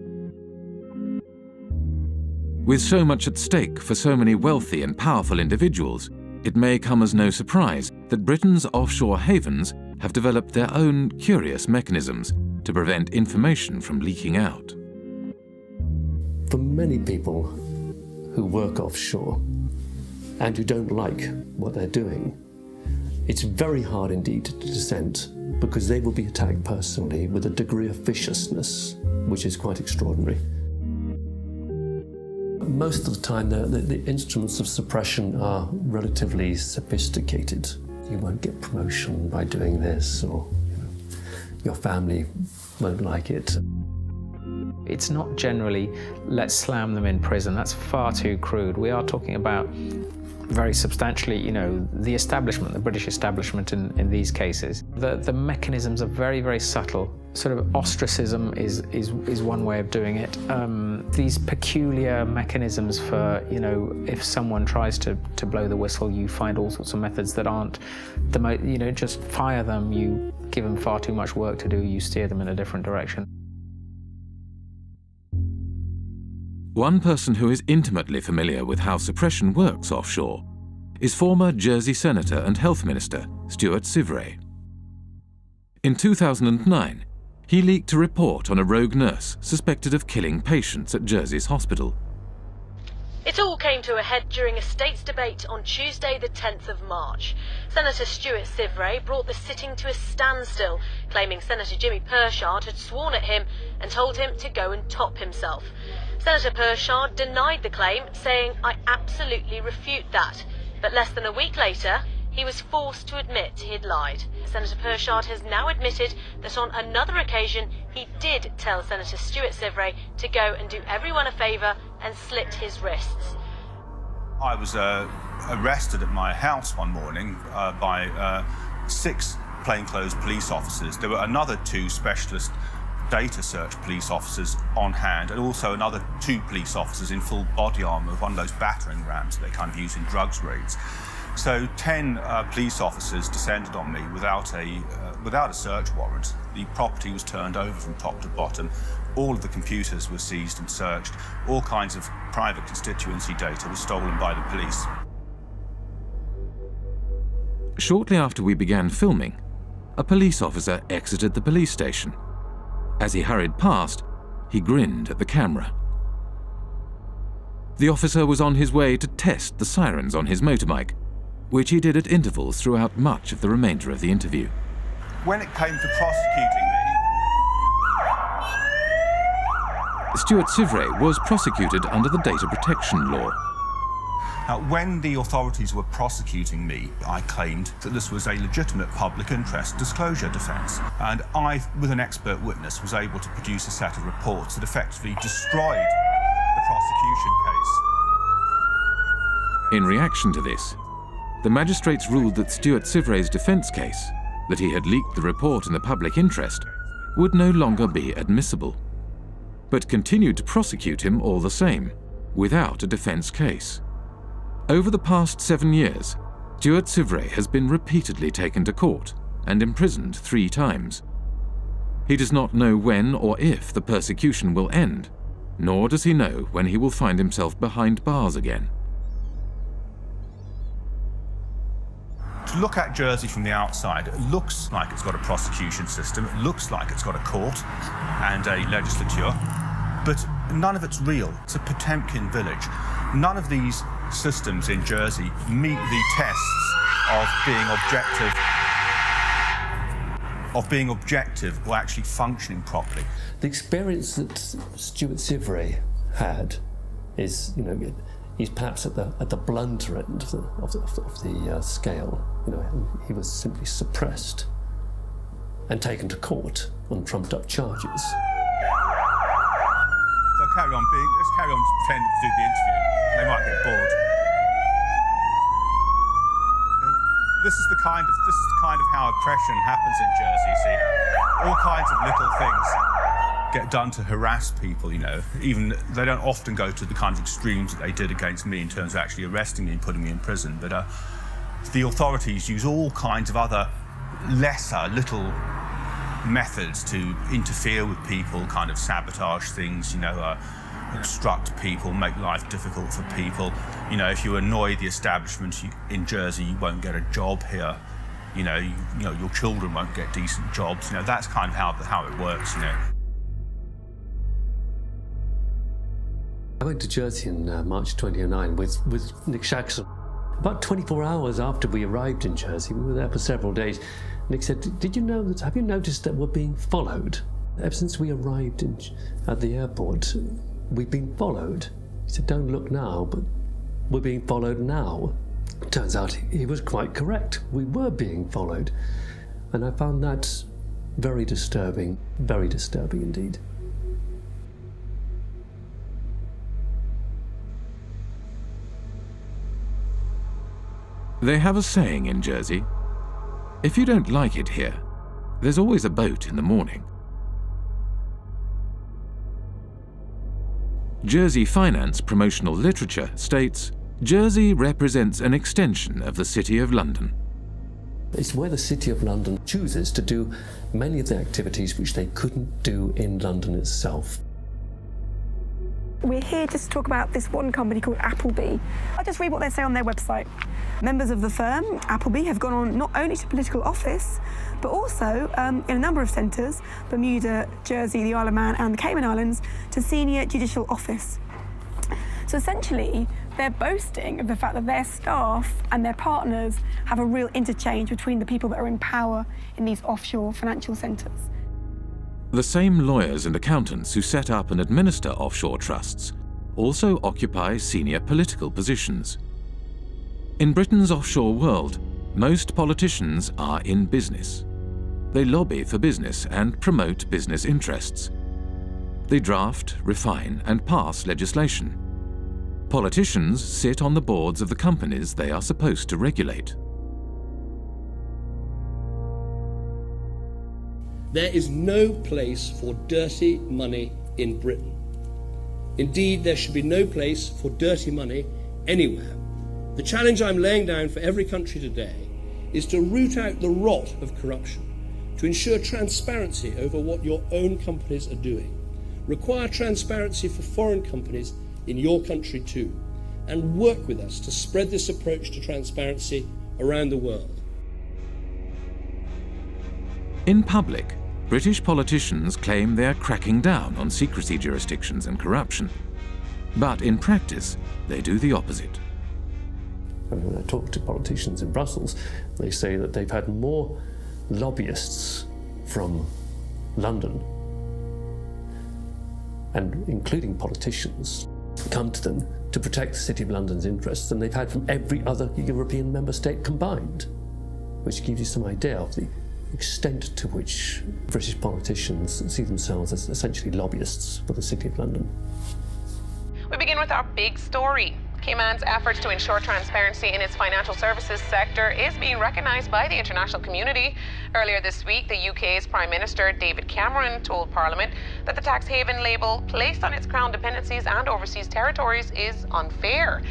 With so much at stake for so many wealthy and powerful individuals, it may come as no surprise that Britain's offshore havens have developed their own curious mechanisms to prevent information from leaking out. For many people who work offshore and who don't like what they're doing, it's very hard indeed to dissent, because they will be attacked personally with a degree of viciousness which is quite extraordinary. Most of the time, the instruments of suppression are relatively sophisticated. You won't get promotion by doing this, or your family won't like it. It's not generally, let's slam them in prison. That's far too crude. We are talking about very substantially, the establishment, the British establishment in these cases. The mechanisms are very, very subtle. Sort of ostracism is one way of doing it. These peculiar mechanisms for, if someone tries to blow the whistle, you find all sorts of methods that aren't the most, just fire them, you give them far too much work to do, you steer them in a different direction. One person who is intimately familiar with how suppression works offshore is former Jersey Senator and Health Minister Stuart Sivray. In 2009, he leaked a report on a rogue nurse suspected of killing patients at Jersey's hospital. It all came to a head during a state's debate on Tuesday the 10th of March. Senator Stuart Sivray brought the sitting to a standstill, claiming Senator Jimmy Pershard had sworn at him and told him to go and top himself. Senator Pershard denied the claim, saying, "I absolutely refute that." But less than a week later, he was forced to admit he'd lied. Senator Pershard has now admitted that on another occasion he did tell Senator Stuart Sivray to go and do everyone a favour and slit his wrists. I was arrested at my house one morning by 6 plainclothes police officers. There were another 2 specialist data search police officers on hand, and also another 2 police officers in full body armour, one of those battering rams they kind of use in drugs raids. So 10 police officers descended on me without a search warrant. The property was turned over from top to bottom. All of the computers were seized and searched. All kinds of private constituency data was stolen by the police. Shortly after we began filming, a police officer exited the police station. As he hurried past, he grinned at the camera. The officer was on his way to test the sirens on his motorbike, which he did at intervals throughout much of the remainder of the interview. When it came to prosecuting me, Stuart Sivray was prosecuted under the data protection law. Now, when the authorities were prosecuting me, I claimed that this was a legitimate public interest disclosure defence, and I, with an expert witness, was able to produce a set of reports that effectively destroyed the prosecution case. In reaction to this, the magistrates ruled that Stuart Sivray's defence case, that he had leaked the report in the public interest, would no longer be admissible, but continued to prosecute him all the same, without a defence case. Over the past 7 years, Stuart Sivray has been repeatedly taken to court and imprisoned 3 times. He does not know when or if the persecution will end, nor does he know when he will find himself behind bars again. To look at Jersey from the outside, it looks like it's got a prosecution system, it looks like it's got a court and a legislature, but none of it's real. It's a Potemkin village. None of these systems in Jersey meet the tests of being objective or actually functioning properly. The experience that Stuart Sivray had is, he's perhaps at the blunter end of the scale. He was simply suppressed and taken to court on trumped-up charges. So let's carry on pretending to do the interview. They might get bored. This is the kind of how oppression happens in Jersey. You see, all kinds of little things get done to harass people. Even they don't often go to the kind of extremes that they did against me in terms of actually arresting me and putting me in prison. But the authorities use all kinds of other lesser little methods to interfere with people, kind of sabotage things. Obstruct people, make life difficult for people. If you annoy the establishment in Jersey, you won't get a job here. Your children won't get decent jobs. That's kind of how it works. I went to Jersey in March 2009 with Nick Shaxson. About 24 hours after we arrived in Jersey, we were there for several days. Nick said, have you noticed that we're being followed? Ever since we arrived at the airport, we've been followed. He said, don't look now, but we're being followed now. Turns out he was quite correct. We were being followed. And I found that very disturbing indeed. They have a saying in Jersey, if you don't like it here, there's always a boat in the morning. Jersey Finance promotional literature states, Jersey represents an extension of the City of London. It's where the City of London chooses to do many of the activities which they couldn't do in London itself. We're here just to talk about this one company called Appleby. I'll just read what they say on their website. Members of the firm, Appleby, have gone on not only to political office, but also in a number of centres, Bermuda, Jersey, the Isle of Man and the Cayman Islands, to senior judicial office. So essentially, they're boasting of the fact that their staff and their partners have a real interchange between the people that are in power in these offshore financial centres. The same lawyers and accountants who set up and administer offshore trusts also occupy senior political positions. In Britain's offshore world, Most politicians are in business. They lobby for business and promote business interests. They draft, refine, and pass legislation. Politicians sit on the boards of the companies they are supposed to regulate. There is no place for dirty money in Britain. Indeed, there should be no place for dirty money anywhere. The challenge I'm laying down for every country today is to root out the rot of corruption, to ensure transparency over what your own companies are doing, require transparency for foreign companies in your country too, and work with us to spread this approach to transparency around the world. In public, British politicians claim they are cracking down on secrecy jurisdictions and corruption. But in practice, they do the opposite. When I talk to politicians in Brussels, they say that they've had more lobbyists from London, and including politicians, come to them to protect the City of London's interests than they've had from every other European member state combined, which gives you some idea of the extent to which British politicians see themselves as essentially lobbyists for the City of London. We begin with our big story. Cayman's efforts to ensure transparency in its financial services sector is being recognised by the international community. Earlier this week, the UK's Prime Minister David Cameron told Parliament that the tax haven label placed on its Crown dependencies and overseas territories is unfair.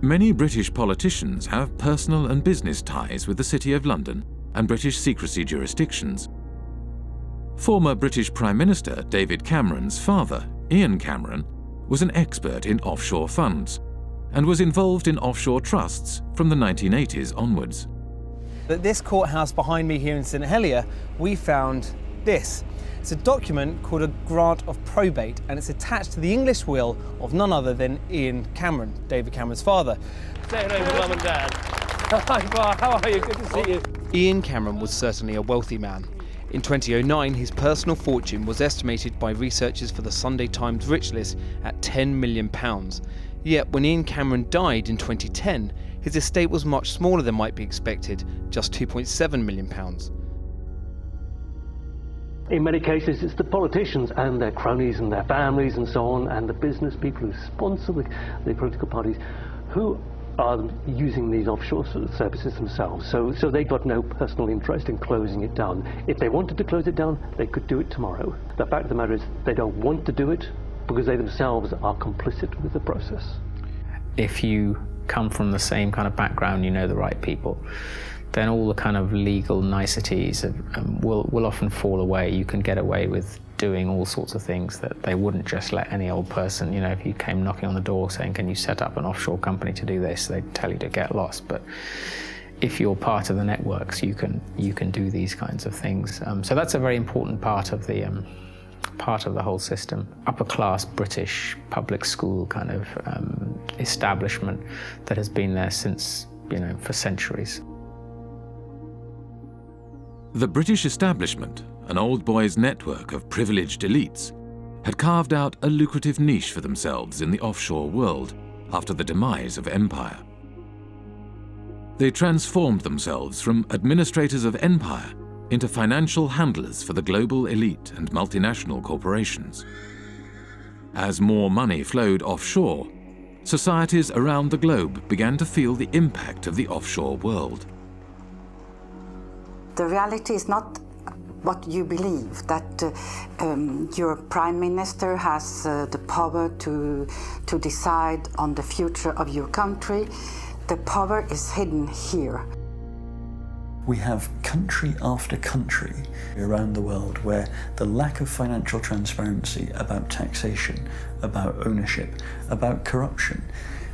Many British politicians have personal and business ties with the City of London and British secrecy jurisdictions. Former British Prime Minister David Cameron's father, Ian Cameron, was an expert in offshore funds and was involved in offshore trusts from the 1980s onwards. At this courthouse behind me here in St Helier, we found this. It's a document called a grant of probate, and it's attached to the English will of none other than Ian Cameron, David Cameron's father. Say hello to Mum and Dad. Hi, Bar, how are you? Good to see you. Ian Cameron was certainly a wealthy man. In 2009, his personal fortune was estimated by researchers for the Sunday Times Rich List at £10 million. Yet when Ian Cameron died in 2010, his estate was much smaller than might be expected, just £2.7 million. In many cases, it's the politicians and their cronies and their families and so on, and the business people who sponsor the political parties who are using these offshore services themselves. So they've got no personal interest in closing it down. If they wanted to close it down, they could do it tomorrow. The fact of the matter is they don't want to do it because they themselves are complicit with the process. If you come from the same kind of background, you know the right people, then all the kind of legal niceties will often fall away. You can get away with doing all sorts of things that they wouldn't just let any old person, you know, if you came knocking on the door saying, can you set up an offshore company to do this, they'd tell you to get lost. But if you're part of the networks, you can do these kinds of things. So that's a very important part of the whole system. Upper class British public school kind of establishment that has been there since, you know, for centuries. The British establishment, an old boys' network of privileged elites, had carved out a lucrative niche for themselves in the offshore world after the demise of empire. They transformed themselves from administrators of empire into financial handlers for the global elite and multinational corporations. As more money flowed offshore, societies around the globe began to feel the impact of the offshore world. The reality is not what you believe, that your prime minister has the power to decide on the future of your country. The power is hidden here. We have country after country around the world where the lack of financial transparency about taxation, about ownership, about corruption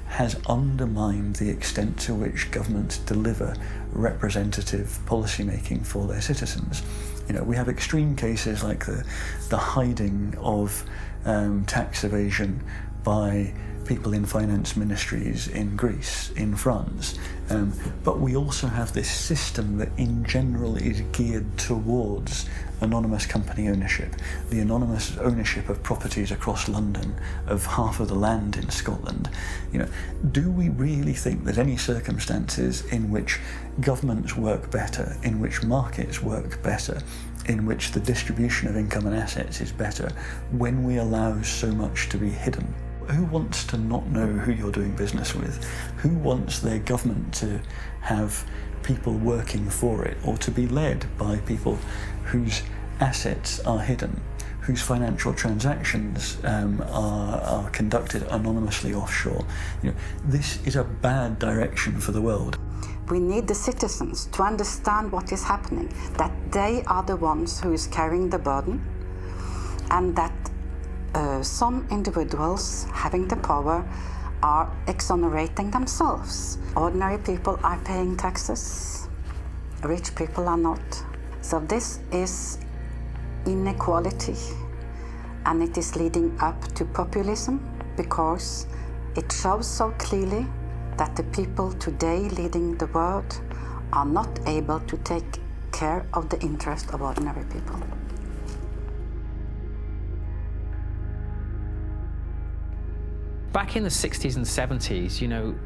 has undermined the extent to which governments deliver representative policymaking for their citizens. You know, we have extreme cases like the hiding of tax evasion by people in finance ministries in Greece, in France. But we also have this system that in general is geared towards anonymous company ownership, the anonymous ownership of properties across London, of half of the land in Scotland. Do we really think there's any circumstances in which governments work better, in which markets work better, in which the distribution of income and assets is better, when we allow so much to be hidden? Who wants to not know who you're doing business with? Who wants their government to have people working for it, or to be led by people whose assets are hidden, whose financial transactions are conducted anonymously offshore? This is a bad direction for the world. We need the citizens to understand what is happening, that they are the ones who is carrying the burden, and that some individuals having the power are exonerating themselves. Ordinary people are paying taxes, rich people are not. So this is inequality, and it is leading up to populism, because it shows so clearly that the people today leading the world are not able to take care of the interest of ordinary people. Back in the 60s and 70s,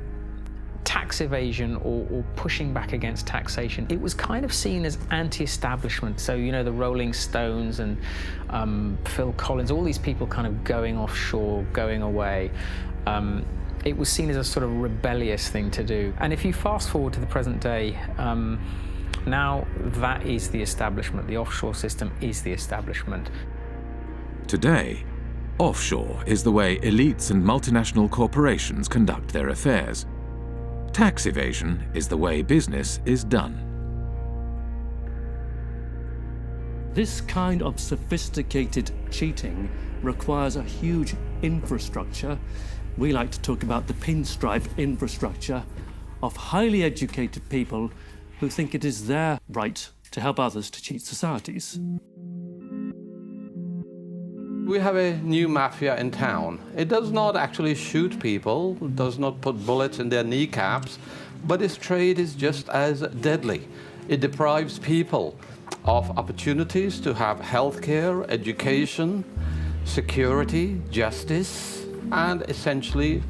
tax evasion or pushing back against taxation, it was kind of seen as anti-establishment. So, the Rolling Stones and Phil Collins, all these people kind of going offshore, going away. It was seen as a sort of rebellious thing to do. And if you fast forward to the present day, now that is the establishment. The offshore system is the establishment. Today, offshore is the way elites and multinational corporations conduct their affairs. Tax evasion is the way business is done. This kind of sophisticated cheating requires a huge infrastructure. We like to talk about the pinstripe infrastructure of highly educated people who think it is their right to help others to cheat societies. We have a new mafia in town. It does not actually shoot people, does not put bullets in their kneecaps, but its trade is just as deadly. It deprives people of opportunities to have healthcare, education, security, justice, and essentially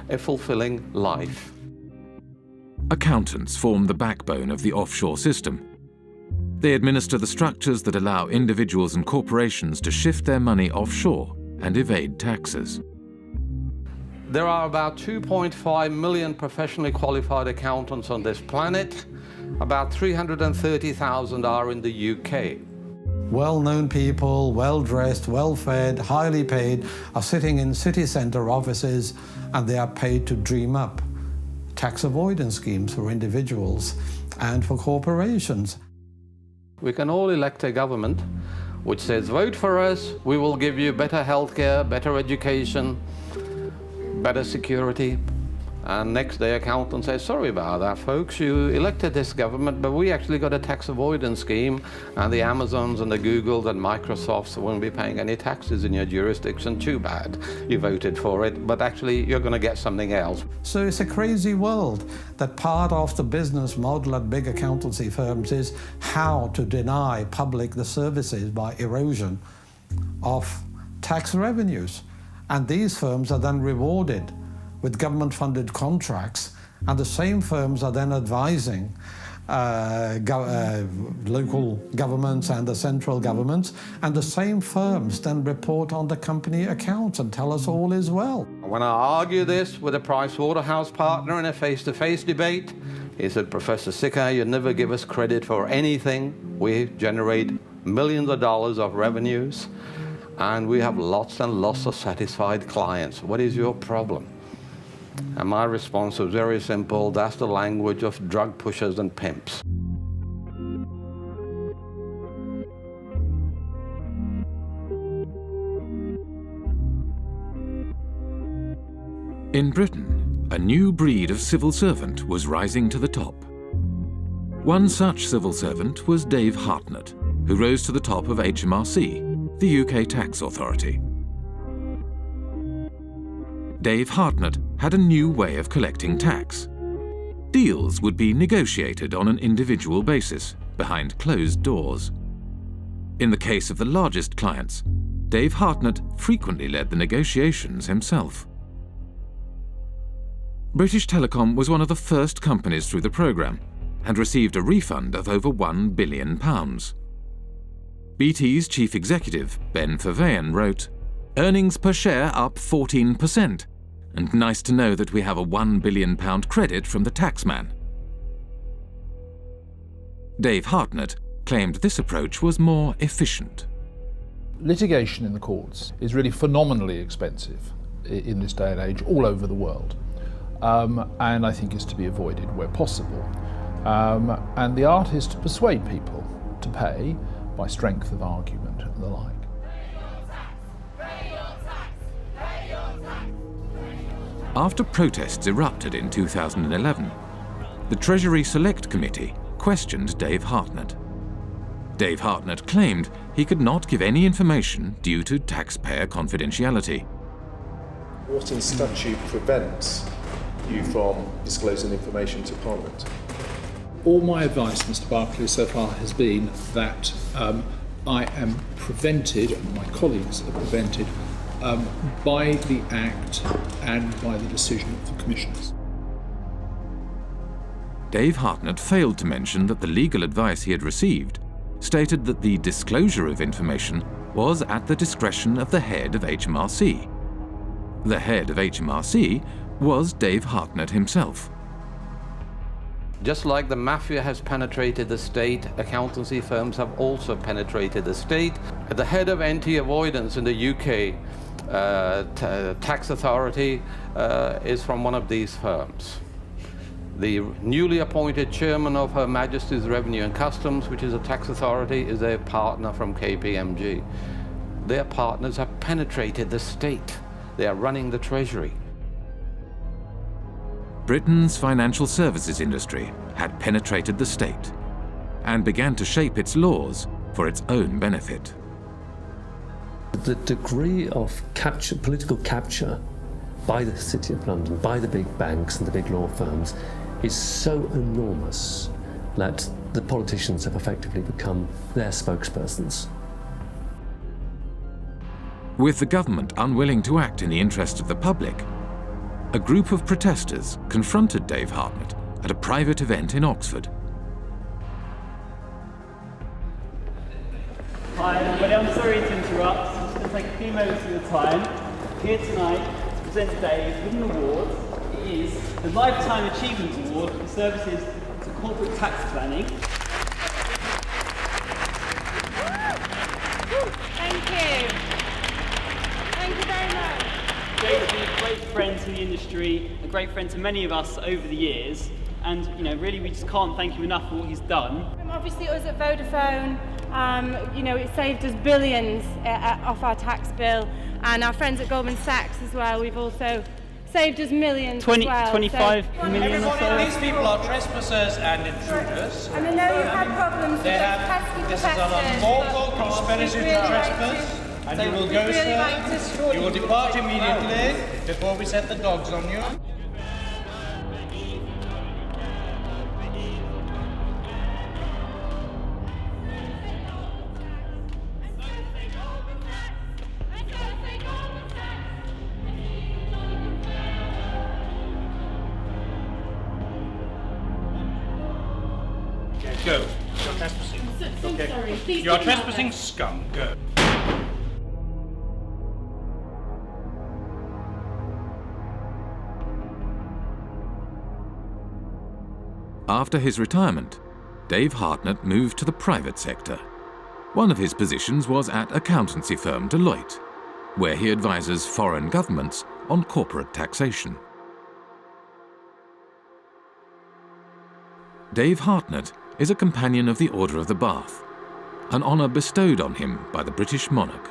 a fulfilling life. Accountants form the backbone of the offshore system. They administer the structures that allow individuals and corporations to shift their money offshore and evade taxes. There are about 2.5 million professionally qualified accountants on this planet. About 330,000 are in the UK. Well-known people, well-dressed, well-fed, highly paid, are sitting in city centre offices, and they are paid to dream up tax avoidance schemes for individuals and for corporations. We can all elect a government which says, vote for us, we will give you better healthcare, better education, better security. And next day accountant says, sorry about that, folks, you elected this government, but we actually got a tax avoidance scheme, and the Amazons and the Googles and Microsofts won't be paying any taxes in your jurisdiction. Too bad. You voted for it, but actually you're going to get something else. So it's a crazy world that part of the business model at big accountancy firms is how to deny public the services by erosion of tax revenues. And these firms are then rewarded with government-funded contracts, and the same firms are then advising local governments and the central governments, and the same firms then report on the company accounts and tell us all is well. When I argue this with a Pricewaterhouse partner in a face-to-face debate, he said, Professor Sicker, you never give us credit for anything. We generate millions of dollars of revenues, and we have lots and lots of satisfied clients. What is your problem? And my response was very simple: that's the language of drug pushers and pimps. In Britain, a new breed of civil servant was rising to the top. One such civil servant was Dave Hartnett, who rose to the top of HMRC, the UK tax authority. Dave Hartnett had a new way of collecting tax. Deals would be negotiated on an individual basis, behind closed doors. In the case of the largest clients, Dave Hartnett frequently led the negotiations himself. British Telecom was one of the first companies through the programme and received a refund of over £1 billion. BT's chief executive, Ben Verweyen, wrote, "Earnings per share up 14%, and nice to know that we have a £1 billion credit from the taxman." Dave Hartnett claimed this approach was more efficient. Litigation in the courts is really phenomenally expensive in this day and age all over the world, and I think is to be avoided where possible. And the art is to persuade people to pay by strength of argument and the like. After protests erupted in 2011, the Treasury Select Committee questioned Dave Hartnett. Dave Hartnett claimed he could not give any information due to taxpayer confidentiality. What in statute prevents you from disclosing information to Parliament? All my advice, Mr. Barclay, so far has been that I am prevented, and my colleagues are prevented, by the Act and by the decision of the Commissioners. Dave Hartnett failed to mention that the legal advice he had received stated that the disclosure of information was at the discretion of the head of HMRC. The head of HMRC was Dave Hartnett himself. Just like the mafia has penetrated the state, accountancy firms have also penetrated the state. The head of anti-avoidance in the UK tax authority is from one of these firms. The newly appointed chairman of Her Majesty's Revenue and Customs, which is a tax authority, is a partner from KPMG. Their partners have penetrated the state. They are running the Treasury. Britain's financial services industry had penetrated the state and began to shape its laws for its own benefit. The degree of political capture by the City of London, by the big banks and the big law firms, is so enormous that the politicians have effectively become their spokespersons. With the government unwilling to act in the interest of the public, a group of protesters confronted Dave Hartnett at a private event in Oxford. Hi everybody, I'm sorry to interrupt. I'm just going to take a few moments of your time. Here tonight to present Dave with an award. It is the Lifetime Achievement Award for services to corporate tax planning. Thank you. Thank you very much. Dave's been a great friend to the industry, a great friend to many of us over the years, and really we just can't thank him enough for what he's done. Obviously us at Vodafone, it saved us billions off our tax bill, and our friends at Goldman Sachs as well, we've also saved us millions 25 million or so. These people are trespassers and intruders. And I know you've had problems with pesky This is an unlawful conspiracy to trespass. And you will go, sir. You will depart immediately before we set the dogs on you. Go. You're trespassing. So sorry. Please you are trespassing, scum. Go. After his retirement, Dave Hartnett moved to the private sector. One of his positions was at accountancy firm Deloitte, where he advises foreign governments on corporate taxation. Dave Hartnett is a companion of the Order of the Bath, an honour bestowed on him by the British monarch.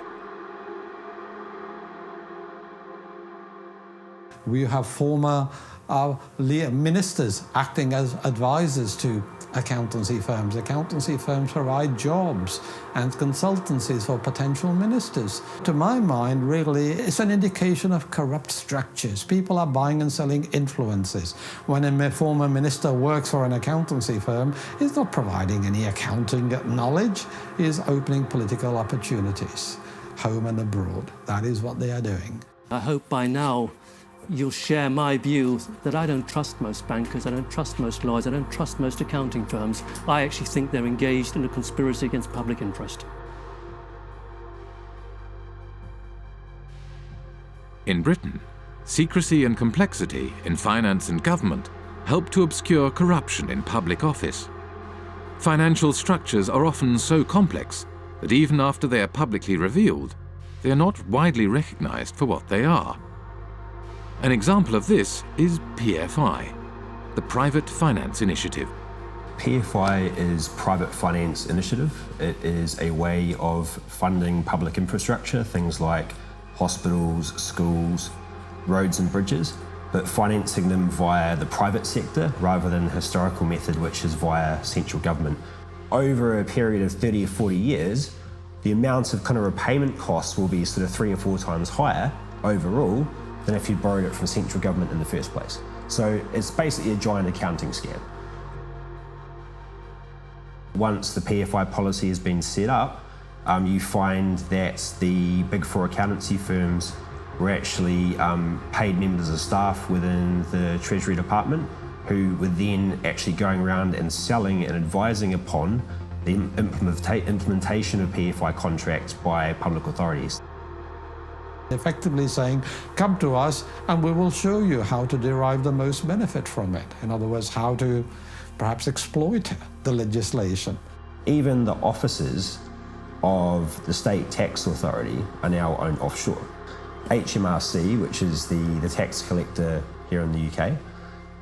We have former ministers acting as advisors to accountancy firms. Accountancy firms provide jobs and consultancies for potential ministers. To my mind, really, it's an indication of corrupt structures. People are buying and selling influences. When a former minister works for an accountancy firm, he's not providing any accounting knowledge, he's opening political opportunities, home and abroad. That is what they are doing. I hope by now you'll share my view that I don't trust most bankers, I don't trust most lawyers, I don't trust most accounting firms. I actually think they're engaged in a conspiracy against public interest. In Britain, secrecy and complexity in finance and government help to obscure corruption in public office. Financial structures are often so complex that even after they are publicly revealed, they are not widely recognized for what they are. An example of this is PFI, the Private Finance Initiative. PFI is Private Finance Initiative. It is a way of funding public infrastructure, things like hospitals, schools, roads and bridges, but financing them via the private sector rather than the historical method, which is via central government. Over a period of 30 or 40 years, the amount of kind of repayment costs will be sort of 3 or 4 times higher overall than if you borrowed it from central government in the first place. So it's basically a giant accounting scam. Once the PFI policy has been set up, you find that the big 4 accountancy firms were actually paid members of staff within the Treasury Department who were then actually going around and selling and advising upon the implementation of PFI contracts by public authorities. Effectively saying, come to us and we will show you how to derive the most benefit from it. In other words, how to perhaps exploit the legislation. Even the offices of the state tax authority are now owned offshore. HMRC, which is the tax collector here in the UK,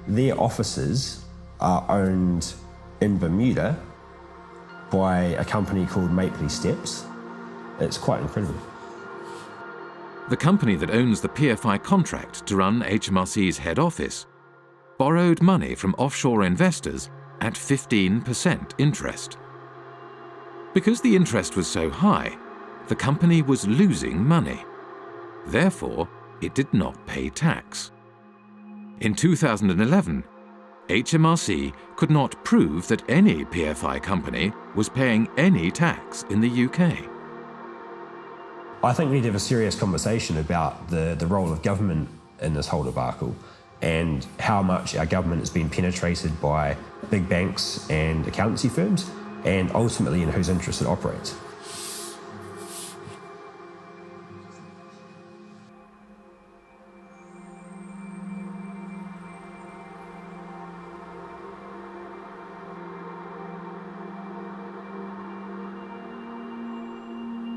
their offices are owned in Bermuda by a company called Mapley Steps. It's quite incredible. The company that owns the PFI contract to run HMRC's head office borrowed money from offshore investors at 15% interest. Because the interest was so high, the company was losing money. Therefore, it did not pay tax. In 2011, HMRC could not prove that any PFI company was paying any tax in the UK. I think we need to have a serious conversation about the role of government in this whole debacle and how much our government has been penetrated by big banks and accountancy firms and ultimately in whose interest it operates.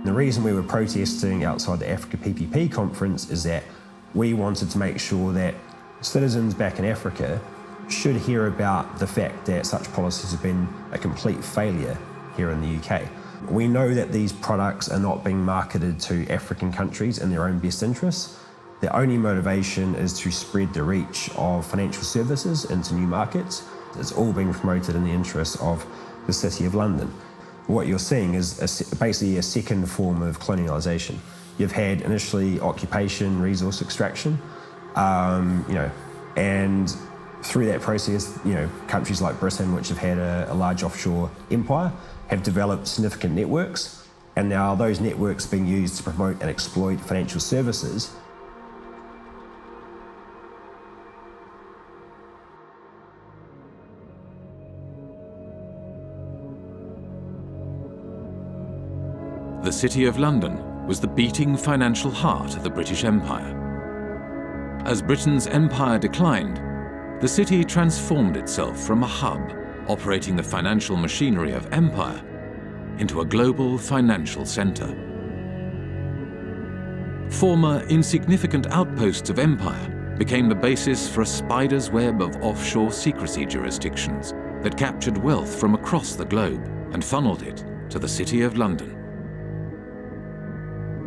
The reason we were protesting outside the Africa PPP conference is that we wanted to make sure that citizens back in Africa should hear about the fact that such policies have been a complete failure here in the UK. We know that these products are not being marketed to African countries in their own best interests. Their only motivation is to spread the reach of financial services into new markets. It's all being promoted in the interest of the City of London. What you're seeing is basically a second form of colonialisation. You've had initially occupation, resource extraction, and through that process, countries like Britain, which have had a large offshore empire, have developed significant networks, and now those networks are being used to promote and exploit financial services. The City of London was the beating financial heart of the British Empire. As Britain's empire declined, the city transformed itself from a hub operating the financial machinery of empire into a global financial centre. Former insignificant outposts of empire became the basis for a spider's web of offshore secrecy jurisdictions that captured wealth from across the globe and funneled it to the City of London.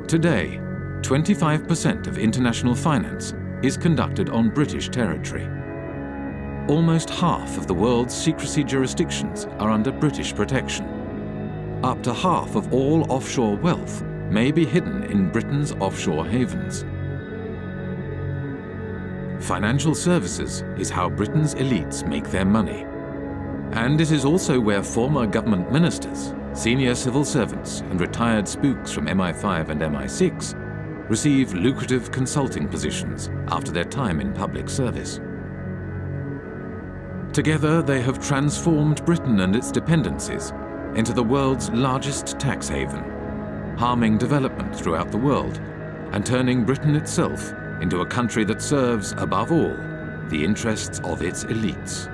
Today, 25% of international finance is conducted on British territory. almost half of the world's secrecy jurisdictions are under British protection. Up to half of all offshore wealth may be hidden in Britain's offshore havens. Financial services is how Britain's elites make their money. And it is also where former government ministers, senior civil servants and retired spooks from MI5 and MI6 receive lucrative consulting positions after their time in public service. Together, they have transformed Britain and its dependencies into the world's largest tax haven, harming development throughout the world and turning Britain itself into a country that serves, above all, the interests of its elites.